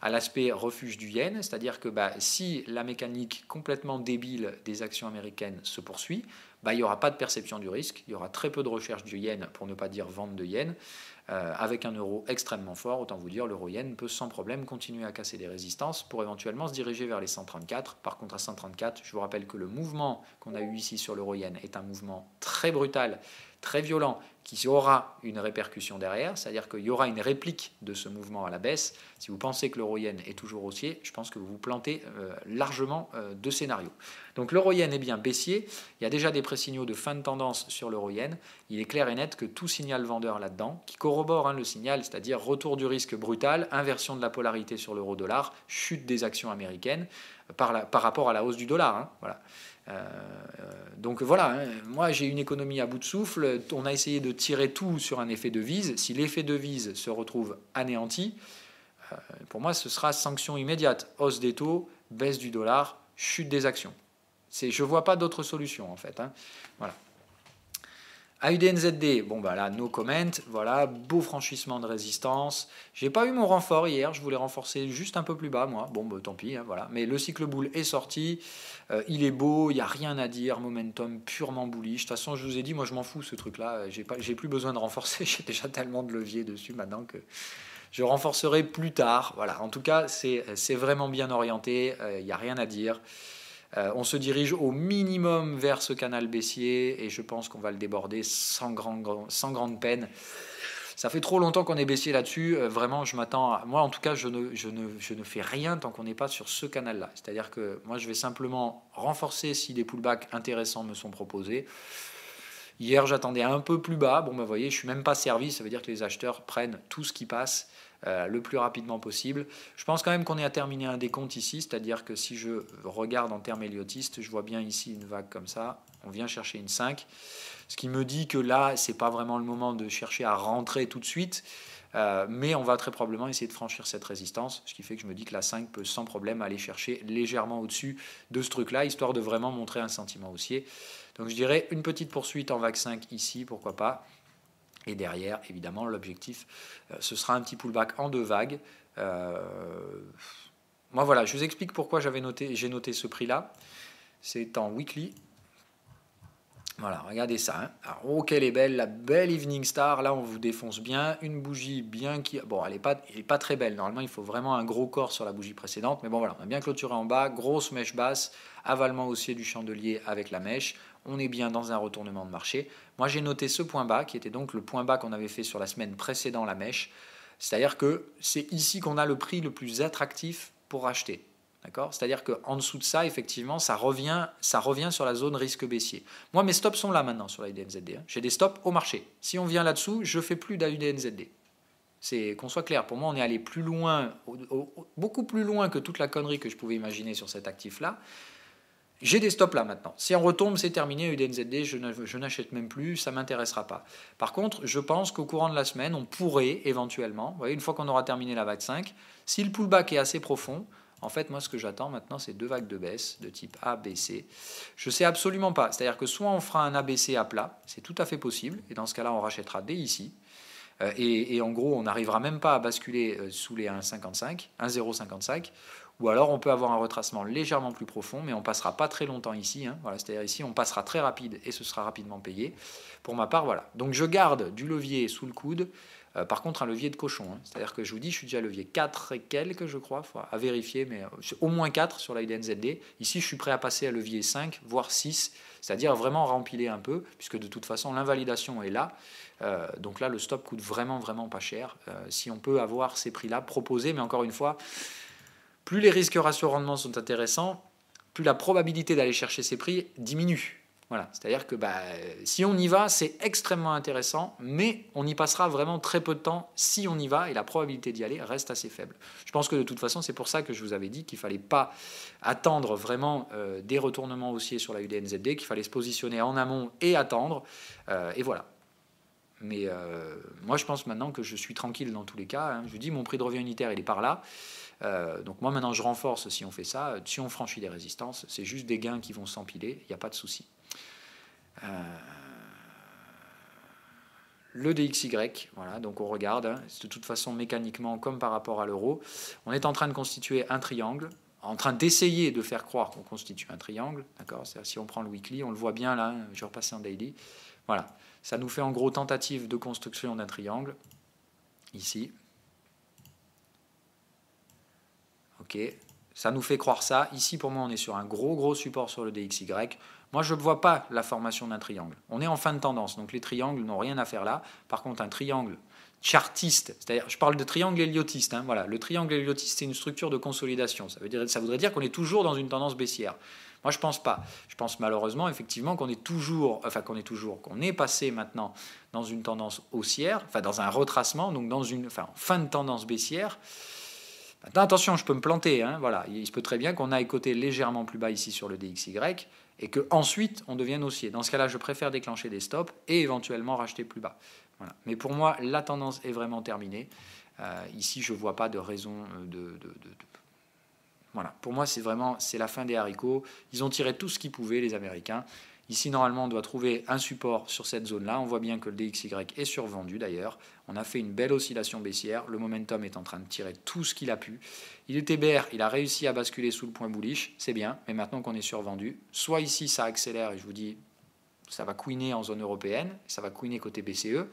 à l'aspect refuge du yen, c'est-à-dire que si la mécanique complètement débile des actions américaines se poursuit, il n'y aura pas de perception du risque, il y aura très peu de recherche du yen, pour ne pas dire vente de yen, avec un euro extrêmement fort. Autant vous dire, l'euro-yen peut sans problème continuer à casser des résistances pour éventuellement se diriger vers les 134. Par contre, à 134, je vous rappelle que le mouvement qu'on a eu ici sur l'euro-yen est un mouvement très brutal, très violent, qui aura une répercussion derrière, c'est-à-dire qu'il y aura une réplique de ce mouvement à la baisse. Si vous pensez que l'euro-yen est toujours haussier, je pense que vous vous plantez largement de scénario. Donc l'euro-yen est bien baissier, il y a déjà des pré-signaux de fin de tendance sur l'euro-yen, il est clair et net que tout signal vendeur là-dedans, qui corrobore le signal, c'est-à-dire retour du risque brutal, inversion de la polarité sur l'euro-dollar, chute des actions américaines par rapport à la hausse du dollar. Voilà. Donc voilà, moi j'ai une économie à bout de souffle, on a essayé de tirer tout sur un effet devise. Si l'effet devise se retrouve anéanti, pour moi ce sera sanction immédiate, hausse des taux, baisse du dollar, chute des actions. Je ne vois pas d'autre solution en fait. Voilà. AUDNZD, bon bah là, no comment, voilà, beau franchissement de résistance. J'ai pas eu mon renfort hier, je voulais renforcer juste un peu plus bas, moi. Bon, bah, tant pis, voilà. Mais le cycle boule est sorti, il est beau, il n'y a rien à dire, momentum purement bullish. De toute façon, je vous ai dit, moi je m'en fous ce truc-là, j'ai plus besoin de renforcer, j'ai déjà tellement de levier dessus maintenant que je renforcerai plus tard. Voilà, en tout cas, c'est vraiment bien orienté, il n'y a rien à dire. On se dirige au minimum vers ce canal baissier et je pense qu'on va le déborder sans grande peine. Ça fait trop longtemps qu'on est baissier là-dessus. Vraiment, je m'attends à... Moi, en tout cas, je ne fais rien tant qu'on n'est pas sur ce canal-là. C'est-à-dire que moi, je vais simplement renforcer si des pullbacks intéressants me sont proposés. Hier, j'attendais un peu plus bas. Bon, vous voyez, je ne suis même pas servi. Ça veut dire que les acheteurs prennent tout ce qui passe le plus rapidement possible. Je pense quand même qu'on est à terminer un décompte ici. C'est-à-dire que si je regarde en termes héliotistes, je vois bien ici une vague comme ça. On vient chercher une 5. Ce qui me dit que là, ce n'est pas vraiment le moment de chercher à rentrer tout de suite. Mais on va très probablement essayer de franchir cette résistance. Ce qui fait que je me dis que la 5 peut sans problème aller chercher légèrement au-dessus de ce truc-là, histoire de vraiment montrer un sentiment haussier. Donc je dirais une petite poursuite en vague 5 ici, pourquoi pas. Et derrière, évidemment, l'objectif, ce sera un petit pullback en 2 vagues. Moi, voilà, je vous explique pourquoi j'ai noté ce prix-là. C'est en weekly. Voilà, regardez ça. Alors, oh, qu'elle est belle, la belle Evening Star. Là, on vous défonce bien. Une bougie bien qui... Bon, elle est pas très belle. Normalement, il faut vraiment un gros corps sur la bougie précédente. Mais bon, voilà, on a bien clôturé en bas. Grosse mèche basse. Avalement haussier du chandelier avec la mèche. On est bien dans un retournement de marché. Moi, j'ai noté ce point bas, qui était donc le point bas qu'on avait fait sur la semaine précédant la mèche. C'est-à-dire que c'est ici qu'on a le prix le plus attractif pour acheter. C'est-à-dire qu'en dessous de ça, effectivement, ça revient sur la zone risque baissier. Moi, mes stops sont là maintenant sur la UDNZD. J'ai des stops au marché. Si on vient là-dessous, je ne fais plus d'AUDNZD. C'est qu'on soit clair. Pour moi, on est allé plus loin, beaucoup plus loin que toute la connerie que je pouvais imaginer sur cet actif-là. J'ai des stops là maintenant. Si on retombe, c'est terminé. UDNZD, je n'achète même plus, ça ne m'intéressera pas. Par contre, je pense qu'au courant de la semaine, on pourrait éventuellement, vous voyez, une fois qu'on aura terminé la vague 5, si le pullback est assez profond, en fait, moi, ce que j'attends maintenant, c'est 2 vagues de baisse de type A, B, C. Je ne sais absolument pas. C'est-à-dire que soit on fera un ABC à plat, c'est tout à fait possible, et dans ce cas-là, on rachètera dès ici. Et en gros, on n'arrivera même pas à basculer sous les 1,55, ou alors on peut avoir un retracement légèrement plus profond, mais on passera pas très longtemps ici. Voilà, c'est-à-dire ici, on passera très rapide et ce sera rapidement payé. Pour ma part, voilà. Donc je garde du levier sous le coude. Par contre, un levier de cochon. C'est-à-dire que je vous dis, je suis déjà levier 4 et quelques, je crois, à vérifier, mais au moins 4 sur la UDNZD. Ici, je suis prêt à passer à levier 5, voire 6, c'est-à-dire vraiment rempiler un peu, puisque de toute façon, l'invalidation est là. Donc là, le stop coûte vraiment, vraiment pas cher. Si on peut avoir ces prix-là proposés, mais encore une fois, plus les risques ratio-rendement sont intéressants, plus la probabilité d'aller chercher ces prix diminue. Voilà, c'est-à-dire que si on y va, c'est extrêmement intéressant, mais on y passera vraiment très peu de temps si on y va, et la probabilité d'y aller reste assez faible. Je pense que de toute façon, c'est pour ça que je vous avais dit qu'il ne fallait pas attendre vraiment des retournements haussiers sur la UDNZD, qu'il fallait se positionner en amont et attendre, et voilà. Mais moi, je pense maintenant que je suis tranquille dans tous les cas. Je vous dis, mon prix de revient unitaire, il est par là. Donc moi, maintenant, je renforce si on fait ça. Si on franchit des résistances, c'est juste des gains qui vont s'empiler, il n'y a pas de souci. Le DXY, voilà, donc on regarde, de toute façon mécaniquement comme par rapport à l'euro, on est en train de constituer un triangle, en train d'essayer de faire croire qu'on constitue un triangle, d'accord. Si on prend le weekly, on le voit bien là, je vais repasser en daily, voilà, ça nous fait en gros tentative de construction d'un triangle, ici, ok. Ça nous fait croire ça. Ici, pour moi, on est sur un gros support sur le DXY. Moi, je ne vois pas la formation d'un triangle. On est en fin de tendance, donc les triangles n'ont rien à faire là. Par contre, un triangle chartiste, c'est-à-dire, je parle de triangle héliotiste, hein, voilà. Le triangle héliotiste, c'est une structure de consolidation. Ça voudrait dire qu'on est toujours dans une tendance baissière. Moi, je pense pas. Je pense malheureusement, effectivement, qu'on est passé maintenant dans une tendance haussière, enfin dans un retracement, donc en fin de tendance baissière. Maintenant, attention, je peux me planter. Hein, voilà. Il se peut très bien qu'on aille coté légèrement plus bas ici sur le DXY et qu'ensuite on devienne haussier. Dans ce cas-là, je préfère déclencher des stops et éventuellement racheter plus bas. Voilà. Mais pour moi, la tendance est vraiment terminée. Ici, je ne vois pas de raison Voilà. Pour moi, c'est la fin des haricots. Ils ont tiré tout ce qu'ils pouvaient, les Américains. Ici, normalement, on doit trouver un support sur cette zone-là. On voit bien que le DXY est survendu d'ailleurs. On a fait une belle oscillation baissière. Le momentum est en train de tirer tout ce qu'il a pu. Il était bear, il a réussi à basculer sous le point bullish. C'est bien, mais maintenant qu'on est survendu, soit ici ça accélère et je vous dis, ça va couiner en zone européenne, ça va couiner côté BCE.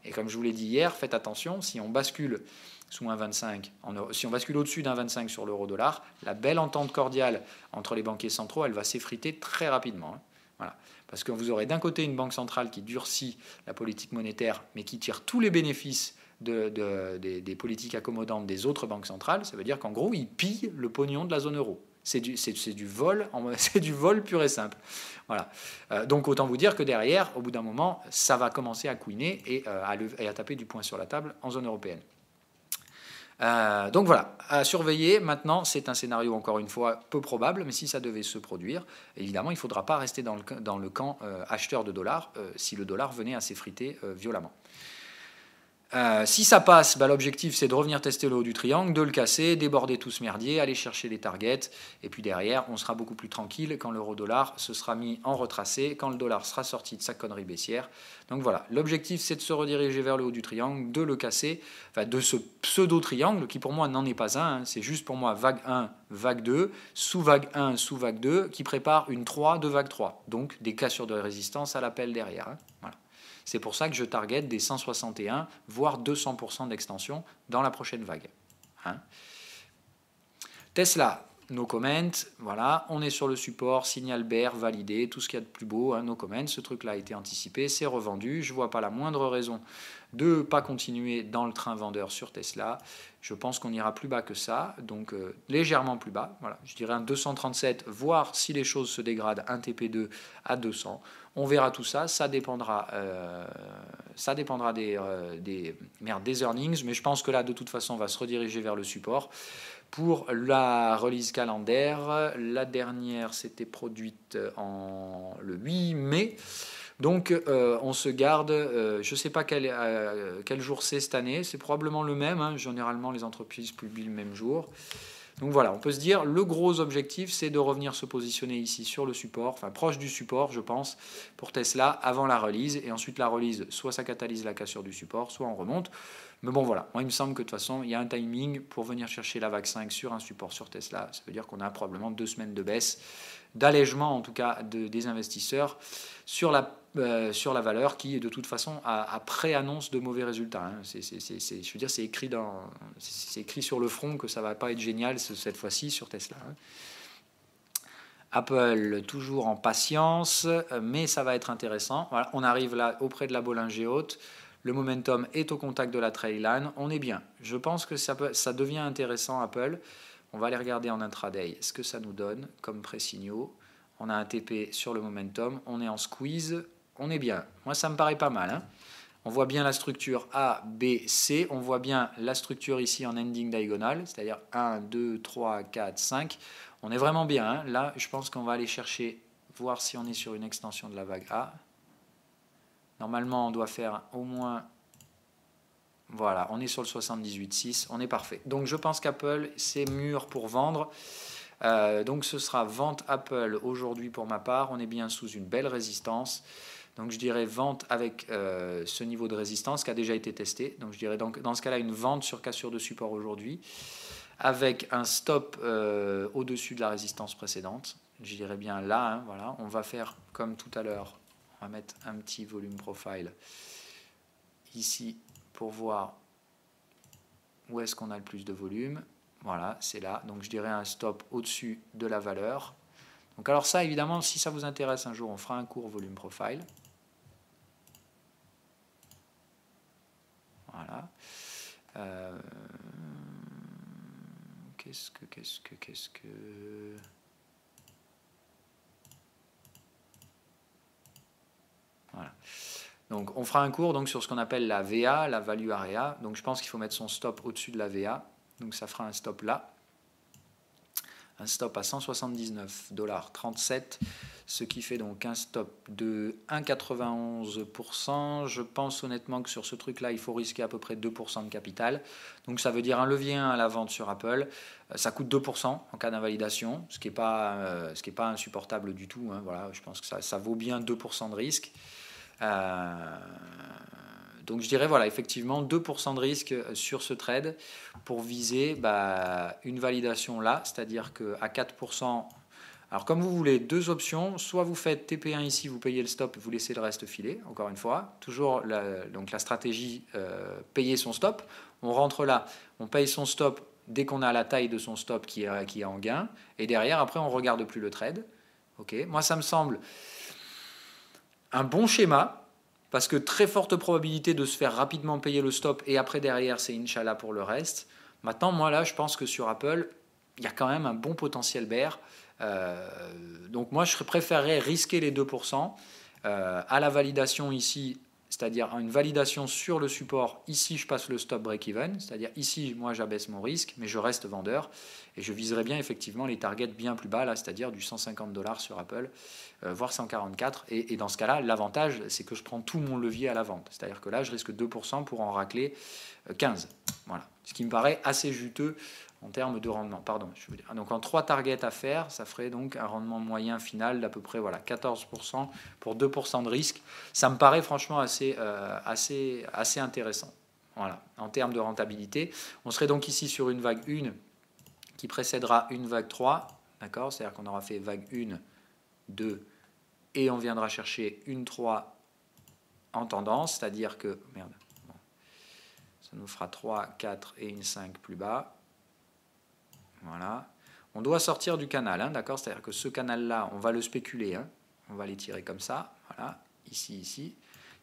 Et comme je vous l'ai dit hier, faites attention, si on bascule sous 1,25, si on bascule au-dessus d'un 25 sur l'euro-dollar, la belle entente cordiale entre les banquiers centraux, elle va s'effriter très rapidement. Hein. Voilà. Parce que vous aurez d'un côté une banque centrale qui durcit la politique monétaire, mais qui tire tous les bénéfices des politiques accommodantes des autres banques centrales. Ça veut dire qu'en gros, ils pillent le pognon de la zone euro. C'est du vol, c'est du vol pur et simple. Voilà. Donc autant vous dire que derrière, au bout d'un moment, ça va commencer à couiner et à taper du poing sur la table en zone européenne. Donc voilà, à surveiller. Maintenant, c'est un scénario, encore une fois, peu probable, mais si ça devait se produire, évidemment, il ne faudra pas rester dans le camp acheteur de dollars si le dollar venait à s'effriter violemment. Si ça passe, l'objectif c'est de revenir tester le haut du triangle, de le casser, déborder tout ce merdier, aller chercher les targets, et puis derrière on sera beaucoup plus tranquille quand l'euro-dollar se sera mis en retracé, quand le dollar sera sorti de sa connerie baissière. Donc voilà, l'objectif c'est de se rediriger vers le haut du triangle, de le casser, enfin de ce pseudo-triangle qui pour moi n'en est pas un, hein, c'est juste pour moi vague 1, vague 2, sous-vague 1, sous-vague 2, qui prépare une 3 de vague 3, donc des cassures de résistance à l'appel derrière. Hein, voilà. C'est pour ça que je target des 161, voire 200% d'extension dans la prochaine vague. Hein. Tesla, no comment, voilà, on est sur le support, signal bear, validé, tout ce qu'il y a de plus beau, hein, no comment, ce truc-là a été anticipé, c'est revendu, je ne vois pas la moindre raison de ne pas continuer dans le train vendeur sur Tesla. Je pense qu'on ira plus bas que ça, donc légèrement plus bas, voilà, je dirais un 237, voire si les choses se dégradent, un TP2 à 200. On verra tout ça, ça dépendra des earnings, mais je pense que là, de toute façon, on va se rediriger vers le support. Pour la release calendaire, la dernière s'était produite le 8 mai. Donc on se garde, je ne sais pas quel jour c'est cette année, c'est probablement le même, hein, généralement les entreprises publient le même jour. Donc voilà, on peut se dire, le gros objectif, c'est de revenir se positionner ici sur le support, enfin proche du support, je pense, pour Tesla, avant la release. Et ensuite, la release, soit ça catalyse la cassure du support, soit on remonte. Mais bon, voilà, moi, il me semble que de toute façon, il y a un timing pour venir chercher la vague 5 sur un support sur Tesla. Ça veut dire qu'on a probablement 2 semaines de baisse, d'allègement en tout cas des investisseurs sur la valeur qui, de toute façon, a pré-annonce de mauvais résultats. Hein. Je veux dire, c'est écrit sur le front que ça ne va pas être génial cette fois-ci sur Tesla. Hein. Apple, toujours en patience, mais ça va être intéressant. Voilà, on arrive là auprès de la Bollinger Haute. Le momentum est au contact de la trailline. On est bien. Je pense que ça devient intéressant, Apple. On va aller regarder en intraday ce que ça nous donne comme pré-signaux. On a un TP sur le momentum. On est en squeeze. On est bien. Moi, ça me paraît pas mal. Hein. On voit bien la structure A, B, C. On voit bien la structure ici en ending diagonal, c'est-à-dire 1, 2, 3, 4, 5. On est vraiment bien. Hein. Là, je pense qu'on va aller chercher, voir si on est sur une extension de la vague A. Normalement, on doit faire au moins... Voilà, on est sur le 78,6, on est parfait. Donc je pense qu'Apple, c'est mûr pour vendre. Donc ce sera vente Apple aujourd'hui pour ma part. On est bien sous une belle résistance. Donc je dirais vente avec ce niveau de résistance qui a déjà été testé. Donc je dirais donc, dans ce cas-là une vente sur cassure de support aujourd'hui avec un stop au-dessus de la résistance précédente. Je dirais bien là, hein, voilà. On va faire comme tout à l'heure. On va mettre un petit volume profile ici pour voir où est-ce qu'on a le plus de volume. Voilà, c'est là. Donc je dirais un stop au-dessus de la valeur. Donc alors ça, évidemment, si ça vous intéresse un jour, on fera un cours volume profile. Voilà. Qu'est-ce que... Voilà. Donc on fera un cours donc, sur ce qu'on appelle la VA, la value area. Donc je pense qu'il faut mettre son stop au-dessus de la VA. Donc ça fera un stop là. Un stop à 179,37 $, ce qui fait donc un stop de 1,91%. Je pense honnêtement que sur ce truc-là, il faut risquer à peu près 2% de capital. Donc ça veut dire un levier 1 à la vente sur Apple. Ça coûte 2% en cas d'invalidation, ce qui n'est pas insupportable du tout. Hein. Voilà, je pense que ça vaut bien 2% de risque. Donc je dirais voilà, effectivement 2% de risque sur ce trade pour viser une validation là, c'est-à-dire qu'à 4%, alors comme vous voulez, deux options, soit vous faites TP1 ici, vous payez le stop et vous laissez le reste filer, encore une fois, toujours donc la stratégie payer son stop, on rentre là, on paye son stop dès qu'on a la taille de son stop qui est en gain, et derrière après on ne regarde plus le trade. Okay. Moi ça me semble un bon schéma, parce que très forte probabilité de se faire rapidement payer le stop et après derrière c'est Inch'Allah pour le reste. Maintenant moi là je pense que sur Apple il y a quand même un bon potentiel bear. Donc moi je préférerais risquer les 2% à la validation ici, c'est-à-dire une validation sur le support. Ici je passe le stop break-even, c'est-à-dire ici moi j'abaisse mon risque mais je reste vendeur et je viserai bien effectivement les targets bien plus bas là, c'est-à-dire du 150 $ sur Apple, voire 144, et dans ce cas-là l'avantage c'est que je prends tout mon levier à la vente, c'est-à-dire que là je risque 2% pour en racler 15, voilà, ce qui me paraît assez juteux en termes de rendement. Pardon, je veux dire. Donc en 3 targets à faire, ça ferait donc un rendement moyen final d'à peu près 14% pour 2% de risque. Ça me paraît franchement assez intéressant. Voilà, en termes de rentabilité. On serait donc ici sur une vague 1 qui précédera une vague 3. D'accord, c'est-à-dire qu'on aura fait vague 1, 2, et on viendra chercher une 3 en tendance, c'est-à-dire que, ça nous fera 3, 4 et une 5 plus bas. Voilà. On doit sortir du canal, hein, d'accord, c'est-à-dire que ce canal-là, on va le spéculer, hein, on va les tirer comme ça, voilà, ici, ici.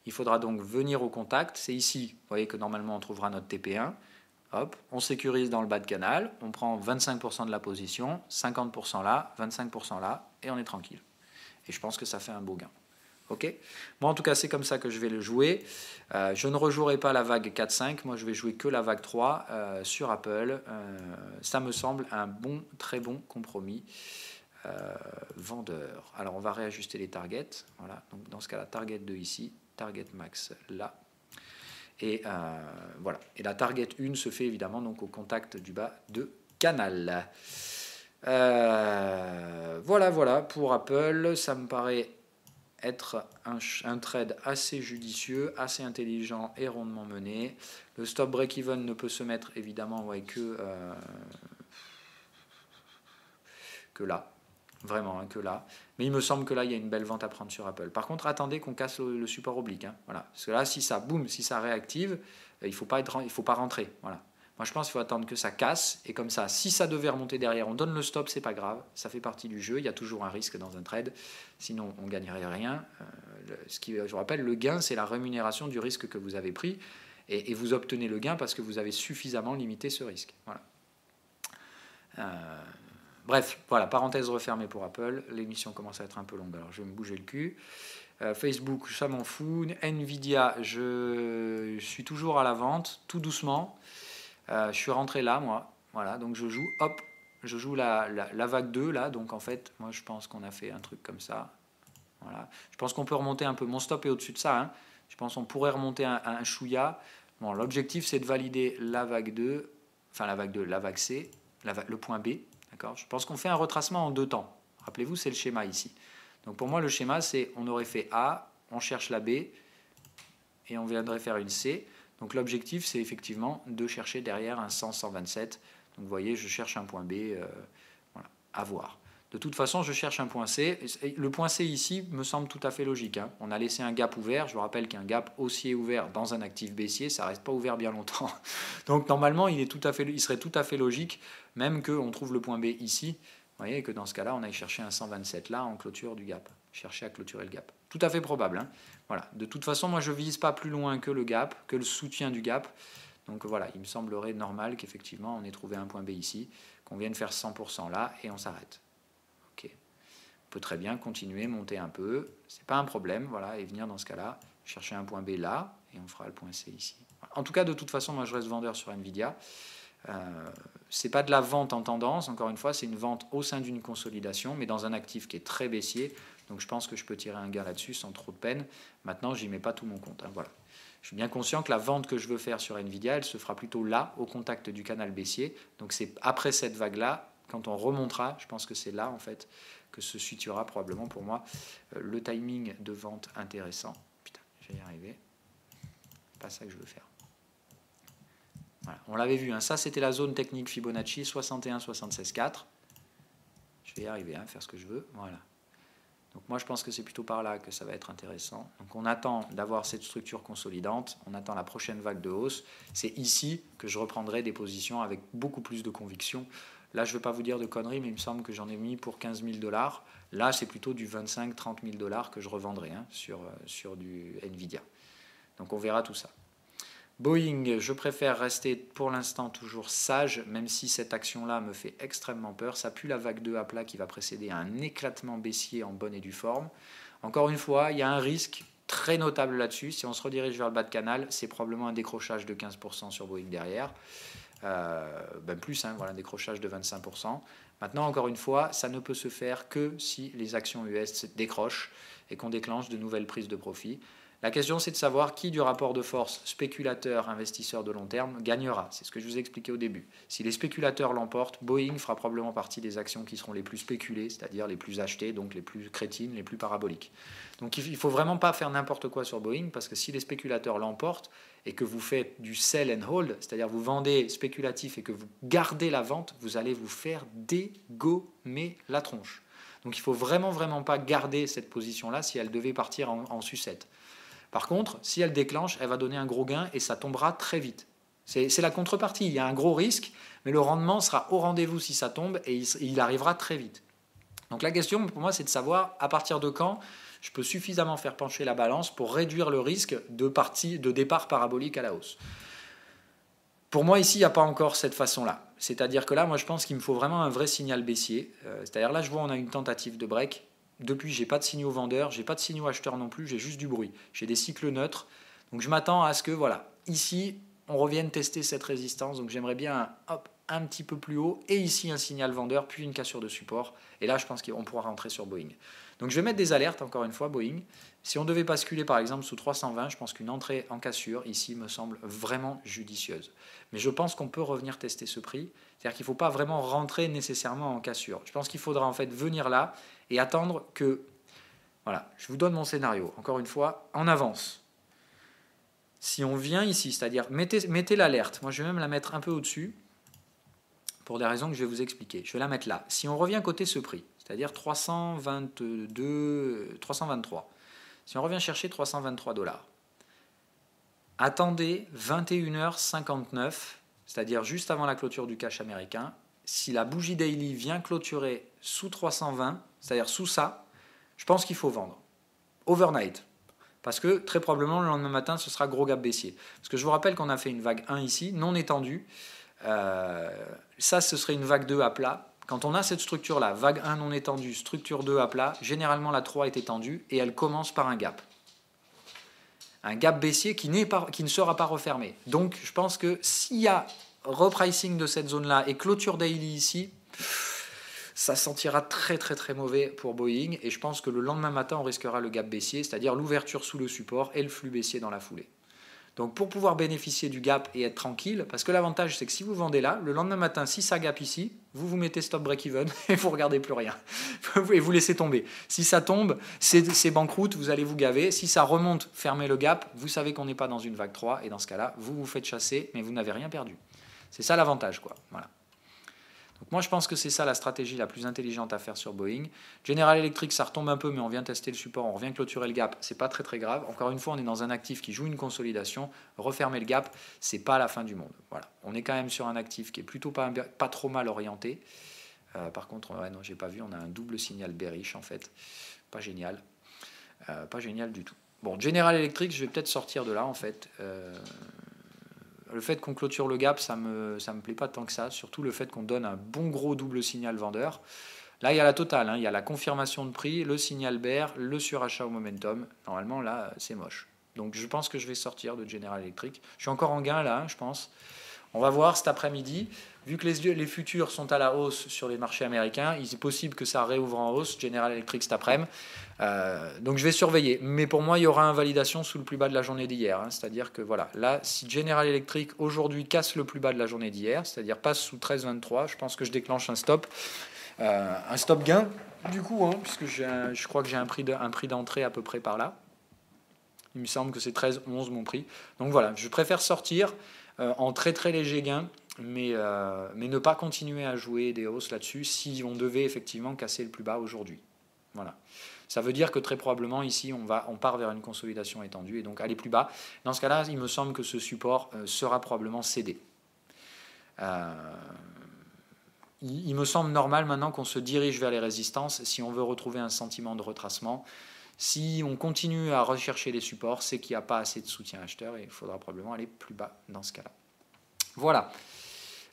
Il faudra donc venir au contact, c'est ici, vous voyez que normalement on trouvera notre TP1. Hop, on sécurise dans le bas de canal, on prend 25% de la position, 50% là, 25% là, et on est tranquille. Et je pense que ça fait un beau gain. Ok, moi en tout cas c'est comme ça que je vais le jouer. Je ne rejouerai pas la vague 4-5, moi je vais jouer que la vague 3 sur Apple. Ça me semble un très bon compromis vendeur. Alors on va réajuster les targets. Voilà, donc dans ce cas la target 2 ici, target max là. Et voilà, et la target 1 se fait évidemment donc au contact du bas de canal. Voilà pour Apple, ça me paraît être un trade assez judicieux, assez intelligent et rondement mené. Le stop break-even ne peut se mettre évidemment que là, vraiment hein, que là. Mais il me semble que là il y a une belle vente à prendre sur Apple. Par contre, attendez qu'on casse le support oblique. Hein, voilà. Parce que là, si ça boum, si ça réactive, il faut pas rentrer. Voilà. Moi, je pense qu'il faut attendre que ça casse, et comme ça, si ça devait remonter derrière, on donne le stop, c'est pas grave, ça fait partie du jeu, il y a toujours un risque dans un trade, sinon on ne gagnerait rien. Je vous rappelle, le gain, c'est la rémunération du risque que vous avez pris, et vous obtenez le gain parce que vous avez suffisamment limité ce risque. Voilà. Bref, voilà, parenthèse refermée pour Apple, l'émission commence à être un peu longue, alors je vais me bouger le cul. Facebook, ça m'en fout. Nvidia, je suis toujours à la vente, tout doucement. Je suis rentré là, moi. Voilà, donc je joue la vague 2, là. Donc en fait, moi je pense qu'on a fait un truc comme ça. Voilà. Je pense qu'on peut remonter un peu. Mon stop est au-dessus de ça. Hein. Je pense qu'on pourrait remonter un chouïa. Bon, l'objectif, c'est de valider la vague 2, enfin la vague C, le point B. D'accord. Je pense qu'on fait un retracement en 2 temps. Rappelez-vous, c'est le schéma ici. Donc pour moi, le schéma, c'est on aurait fait A, on cherche la B, et on viendrait faire une C. Donc l'objectif, c'est effectivement de chercher derrière un 100-127. Donc vous voyez, je cherche un point B, voilà, à voir. De toute façon, je cherche un point C. Le point C ici me semble tout à fait logique. Hein. On a laissé un gap ouvert. Je vous rappelle qu'un gap haussier ouvert dans un actif baissier, ça ne reste pas ouvert bien longtemps. Donc normalement, il serait tout à fait logique, même qu'on trouve le point B ici, voyez que dans ce cas-là, on aille chercher un 127 là en clôture du gap. Chercher à clôturer le gap. Tout à fait probable. Hein. Voilà. De toute façon, moi, je ne vise pas plus loin que le gap, que le soutien du gap. Donc voilà, il me semblerait normal qu'effectivement, on ait trouvé un point B ici, qu'on vienne faire 100% là, et on s'arrête. Ok. On peut très bien continuer, monter un peu. Ce n'est pas un problème, voilà, et venir dans ce cas-là, chercher un point B là, et on fera le point C ici. En tout cas, de toute façon, moi, je reste vendeur sur Nvidia. Ce n'est pas de la vente en tendance, encore une fois, c'est une vente au sein d'une consolidation, mais dans un actif qui est très baissier. Donc je pense que je peux tirer un gain là-dessus sans trop de peine. Maintenant, j'y mets pas tout mon compte. Hein, voilà. Je suis bien conscient que la vente que je veux faire sur Nvidia, elle se fera plutôt là, au contact du canal baissier. Donc c'est après cette vague-là, quand on remontera, je pense que c'est là en fait que se situera probablement pour moi le timing de vente intéressant. Putain, je vais y arriver. C'est pas ça que je veux faire. Voilà. On l'avait vu, hein. Ça c'était la zone technique Fibonacci, 61, 76, 4. Je vais y arriver, hein, faire ce que je veux. Voilà. Donc moi je pense que c'est plutôt par là que ça va être intéressant. Donc on attend d'avoir cette structure consolidante, on attend la prochaine vague de hausse. C'est ici que je reprendrai des positions avec beaucoup plus de conviction. Là je ne vais pas vous dire de conneries, mais il me semble que j'en ai mis pour 15 000 $. Là c'est plutôt du 25-30 000 $ que je revendrai hein, sur du Nvidia. Donc on verra tout ça. Boeing, je préfère rester pour l'instant toujours sage, même si cette action-là me fait extrêmement peur. Ça pue la vague 2 à plat qui va précéder un éclatement baissier en bonne et due forme. Encore une fois, il y a un risque très notable là-dessus. Si on se redirige vers le bas de canal, c'est probablement un décrochage de 15% sur Boeing derrière. Plus, hein, voilà, un décrochage de 25%. Maintenant, encore une fois, ça ne peut se faire que si les actions US décrochent et qu'on déclenche de nouvelles prises de profit. La question, c'est de savoir qui du rapport de force spéculateur-investisseur de long terme gagnera. C'est ce que je vous ai expliqué au début. Si les spéculateurs l'emportent, Boeing fera probablement partie des actions qui seront les plus spéculées, c'est-à-dire les plus achetées, donc les plus crétines, les plus paraboliques. Donc il ne faut vraiment pas faire n'importe quoi sur Boeing, parce que si les spéculateurs l'emportent et que vous faites du sell and hold, c'est-à-dire vous vendez spéculatif et que vous gardez la vente, vous allez vous faire dégommer la tronche. Donc il ne faut vraiment pas garder cette position-là si elle devait partir en sucette. Par contre, si elle déclenche, elle va donner un gros gain et ça tombera très vite. C'est la contrepartie. Il y a un gros risque, mais le rendement sera au rendez-vous si ça tombe et il arrivera très vite. Donc la question pour moi, c'est de savoir à partir de quand je peux suffisamment faire pencher la balance pour réduire le risque de départ parabolique à la hausse. Pour moi, ici, il n'y a pas encore cette façon-là. C'est-à-dire que là, moi, je pense qu'il me faut vraiment un vrai signal baissier. C'est-à-dire là, je vois, on a une tentative de break. Depuis, j'ai pas de signaux vendeurs, j'ai pas de signaux acheteurs non plus, j'ai juste du bruit. J'ai des cycles neutres. Donc je m'attends à ce que, voilà, ici, on revienne tester cette résistance. Donc j'aimerais bien un petit peu plus haut. Et ici, un signal vendeur, puis une cassure de support. Et là, je pense qu'on pourra rentrer sur Boeing. Donc je vais mettre des alertes, encore une fois, Boeing. Si on devait basculer, par exemple, sous 320, je pense qu'une entrée en cassure, ici, me semble vraiment judicieuse. Mais je pense qu'on peut revenir tester ce prix. C'est-à-dire qu'il ne faut pas vraiment rentrer nécessairement en cassure. Je pense qu'il faudra en fait venir là et attendre que... Voilà, je vous donne mon scénario, encore une fois, en avance. Si on vient ici, c'est-à-dire mettez l'alerte, moi je vais même la mettre un peu au-dessus, pour des raisons que je vais vous expliquer. Je vais la mettre là. Si on revient côté ce prix, c'est-à-dire 323, si on revient chercher 323 $, attendez 21h59, c'est-à-dire juste avant la clôture du cash américain. Si la bougie daily vient clôturer sous 320, c'est-à-dire sous ça, je pense qu'il faut vendre. Overnight. Parce que très probablement le lendemain matin, ce sera gros gap baissier. Parce que je vous rappelle qu'on a fait une vague 1 ici, non étendue. Ça, ce serait une vague 2 à plat. Quand on a cette structure-là, vague 1 non étendue, structure 2 à plat, généralement la 3 est étendue et elle commence par un gap. Un gap baissier qui ne sera pas refermé. Donc je pense que s'il y a repricing de cette zone-là et clôture daily ici, ça sentira très mauvais pour Boeing et je pense que le lendemain matin on risquera le gap baissier, c'est-à-dire l'ouverture sous le support et le flux baissier dans la foulée. Donc pour pouvoir bénéficier du gap et être tranquille, parce que l'avantage c'est que si vous vendez là, le lendemain matin si ça gap ici, vous mettez stop break-even et vous ne regardez plus rien et vous laissez tomber. Si ça tombe, c'est banqueroute, vous allez vous gaver. Si ça remonte, fermez le gap, vous savez qu'on n'est pas dans une vague 3 et dans ce cas-là, vous vous faites chasser mais vous n'avez rien perdu. C'est ça l'avantage, quoi. Voilà. Donc moi je pense que c'est ça la stratégie la plus intelligente à faire sur Boeing. General Electric ça retombe un peu mais on vient tester le support, on revient clôturer le gap, c'est pas très grave. Encore une fois on est dans un actif qui joue une consolidation, refermer le gap c'est pas la fin du monde. Voilà. On est quand même sur un actif qui est plutôt pas trop mal orienté. Par contre, ouais, non, j'ai pas vu, on a un double signal bearish en fait. Pas génial. Pas génial du tout. Bon, General Electric, je vais peut-être sortir de là en fait. Le fait qu'on clôture le gap, ça me plaît pas tant que ça. Surtout le fait qu'on donne un bon gros double signal vendeur. Là, il y a la totale, hein. Il y a la confirmation de prix, le signal bear, le surachat au momentum. Normalement, là, c'est moche. Donc, je pense que je vais sortir de General Electric. Je suis encore en gain, là, hein, je pense. On va voir cet après-midi. Vu que les futurs sont à la hausse sur les marchés américains, il est possible que ça réouvre en hausse, General Electric cet après-midi. Donc je vais surveiller. Mais pour moi, il y aura invalidation sous le plus bas de la journée d'hier. Hein. C'est-à-dire que voilà, là, si General Electric aujourd'hui casse le plus bas de la journée d'hier, c'est-à-dire passe sous 13,23, je pense que je déclenche un stop. Un stop gain, du coup, hein, puisque je crois que j'ai un prix d'entrée à peu près par là. Il me semble que c'est 13,11 mon prix. Donc voilà, je préfère sortir en très très léger gain, mais ne pas continuer à jouer des hausses là-dessus si on devait effectivement casser le plus bas aujourd'hui. Voilà. Ça veut dire que très probablement ici on part vers une consolidation étendue et donc aller plus bas. Dans ce cas-là, il me semble que ce support sera probablement cédé. Il me semble normal maintenant qu'on se dirige vers les résistances si on veut retrouver un sentiment de retracement. Si on continue à rechercher les supports, c'est qu'il n'y a pas assez de soutien acheteur et il faudra probablement aller plus bas dans ce cas-là. Voilà.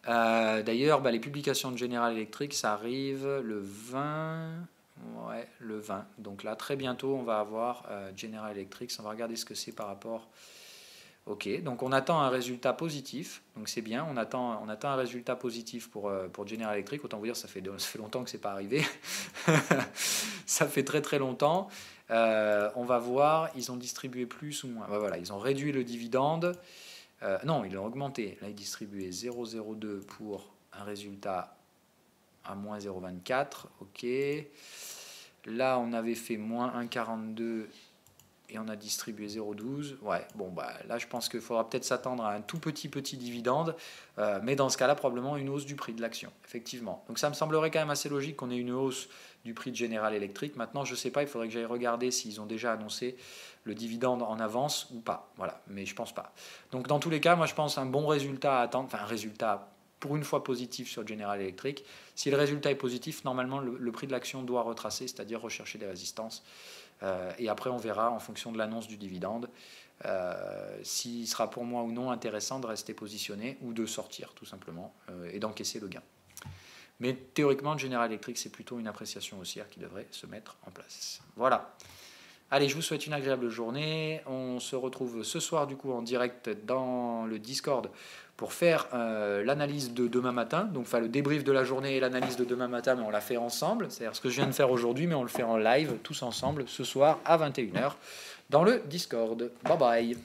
D'ailleurs, les publications de General Electric, ça arrive le 20. Ouais, le 20. Donc là, très bientôt, on va avoir General Electric. On va regarder ce que c'est par rapport. Ok, donc on attend un résultat positif. Donc c'est bien, on attend un résultat positif pour General Electric. Autant vous dire, ça fait longtemps que c'est pas arrivé. Ça fait très très longtemps. On va voir, ils ont distribué plus ou moins. Voilà, ils ont réduit le dividende. Non, ils l'ont augmenté. Là, ils distribuaient 0,02 pour un résultat à moins 0,24. Ok. Là, on avait fait moins 1,42 et on a distribué 0,12. Ouais, bon, là, je pense qu'il faudra peut-être s'attendre à un tout petit dividende. Mais dans ce cas-là, probablement une hausse du prix de l'action, effectivement. Donc ça me semblerait quand même assez logique qu'on ait une hausse du prix de General Electric. Maintenant, je ne sais pas, il faudrait que j'aille regarder s'ils ont déjà annoncé le dividende en avance ou pas. Voilà, mais je ne pense pas. Donc dans tous les cas, moi je pense un bon résultat à attendre, enfin un résultat pour une fois positif sur General Electric. Si le résultat est positif, normalement le prix de l'action doit retracer, c'est-à-dire rechercher des résistances. Et après on verra en fonction de l'annonce du dividende s'il sera pour moi ou non intéressant de rester positionné ou de sortir tout simplement et d'encaisser le gain. Mais théoriquement, General Electric, c'est plutôt une appréciation haussière qui devrait se mettre en place. Voilà. Allez, je vous souhaite une agréable journée. On se retrouve ce soir du coup en direct dans le Discord pour faire l'analyse de demain matin. Donc, le débrief de la journée et l'analyse de demain matin, mais on l'a fait ensemble. C'est-à-dire ce que je viens de faire aujourd'hui, mais on le fait en live tous ensemble ce soir à 21h dans le Discord. Bye bye.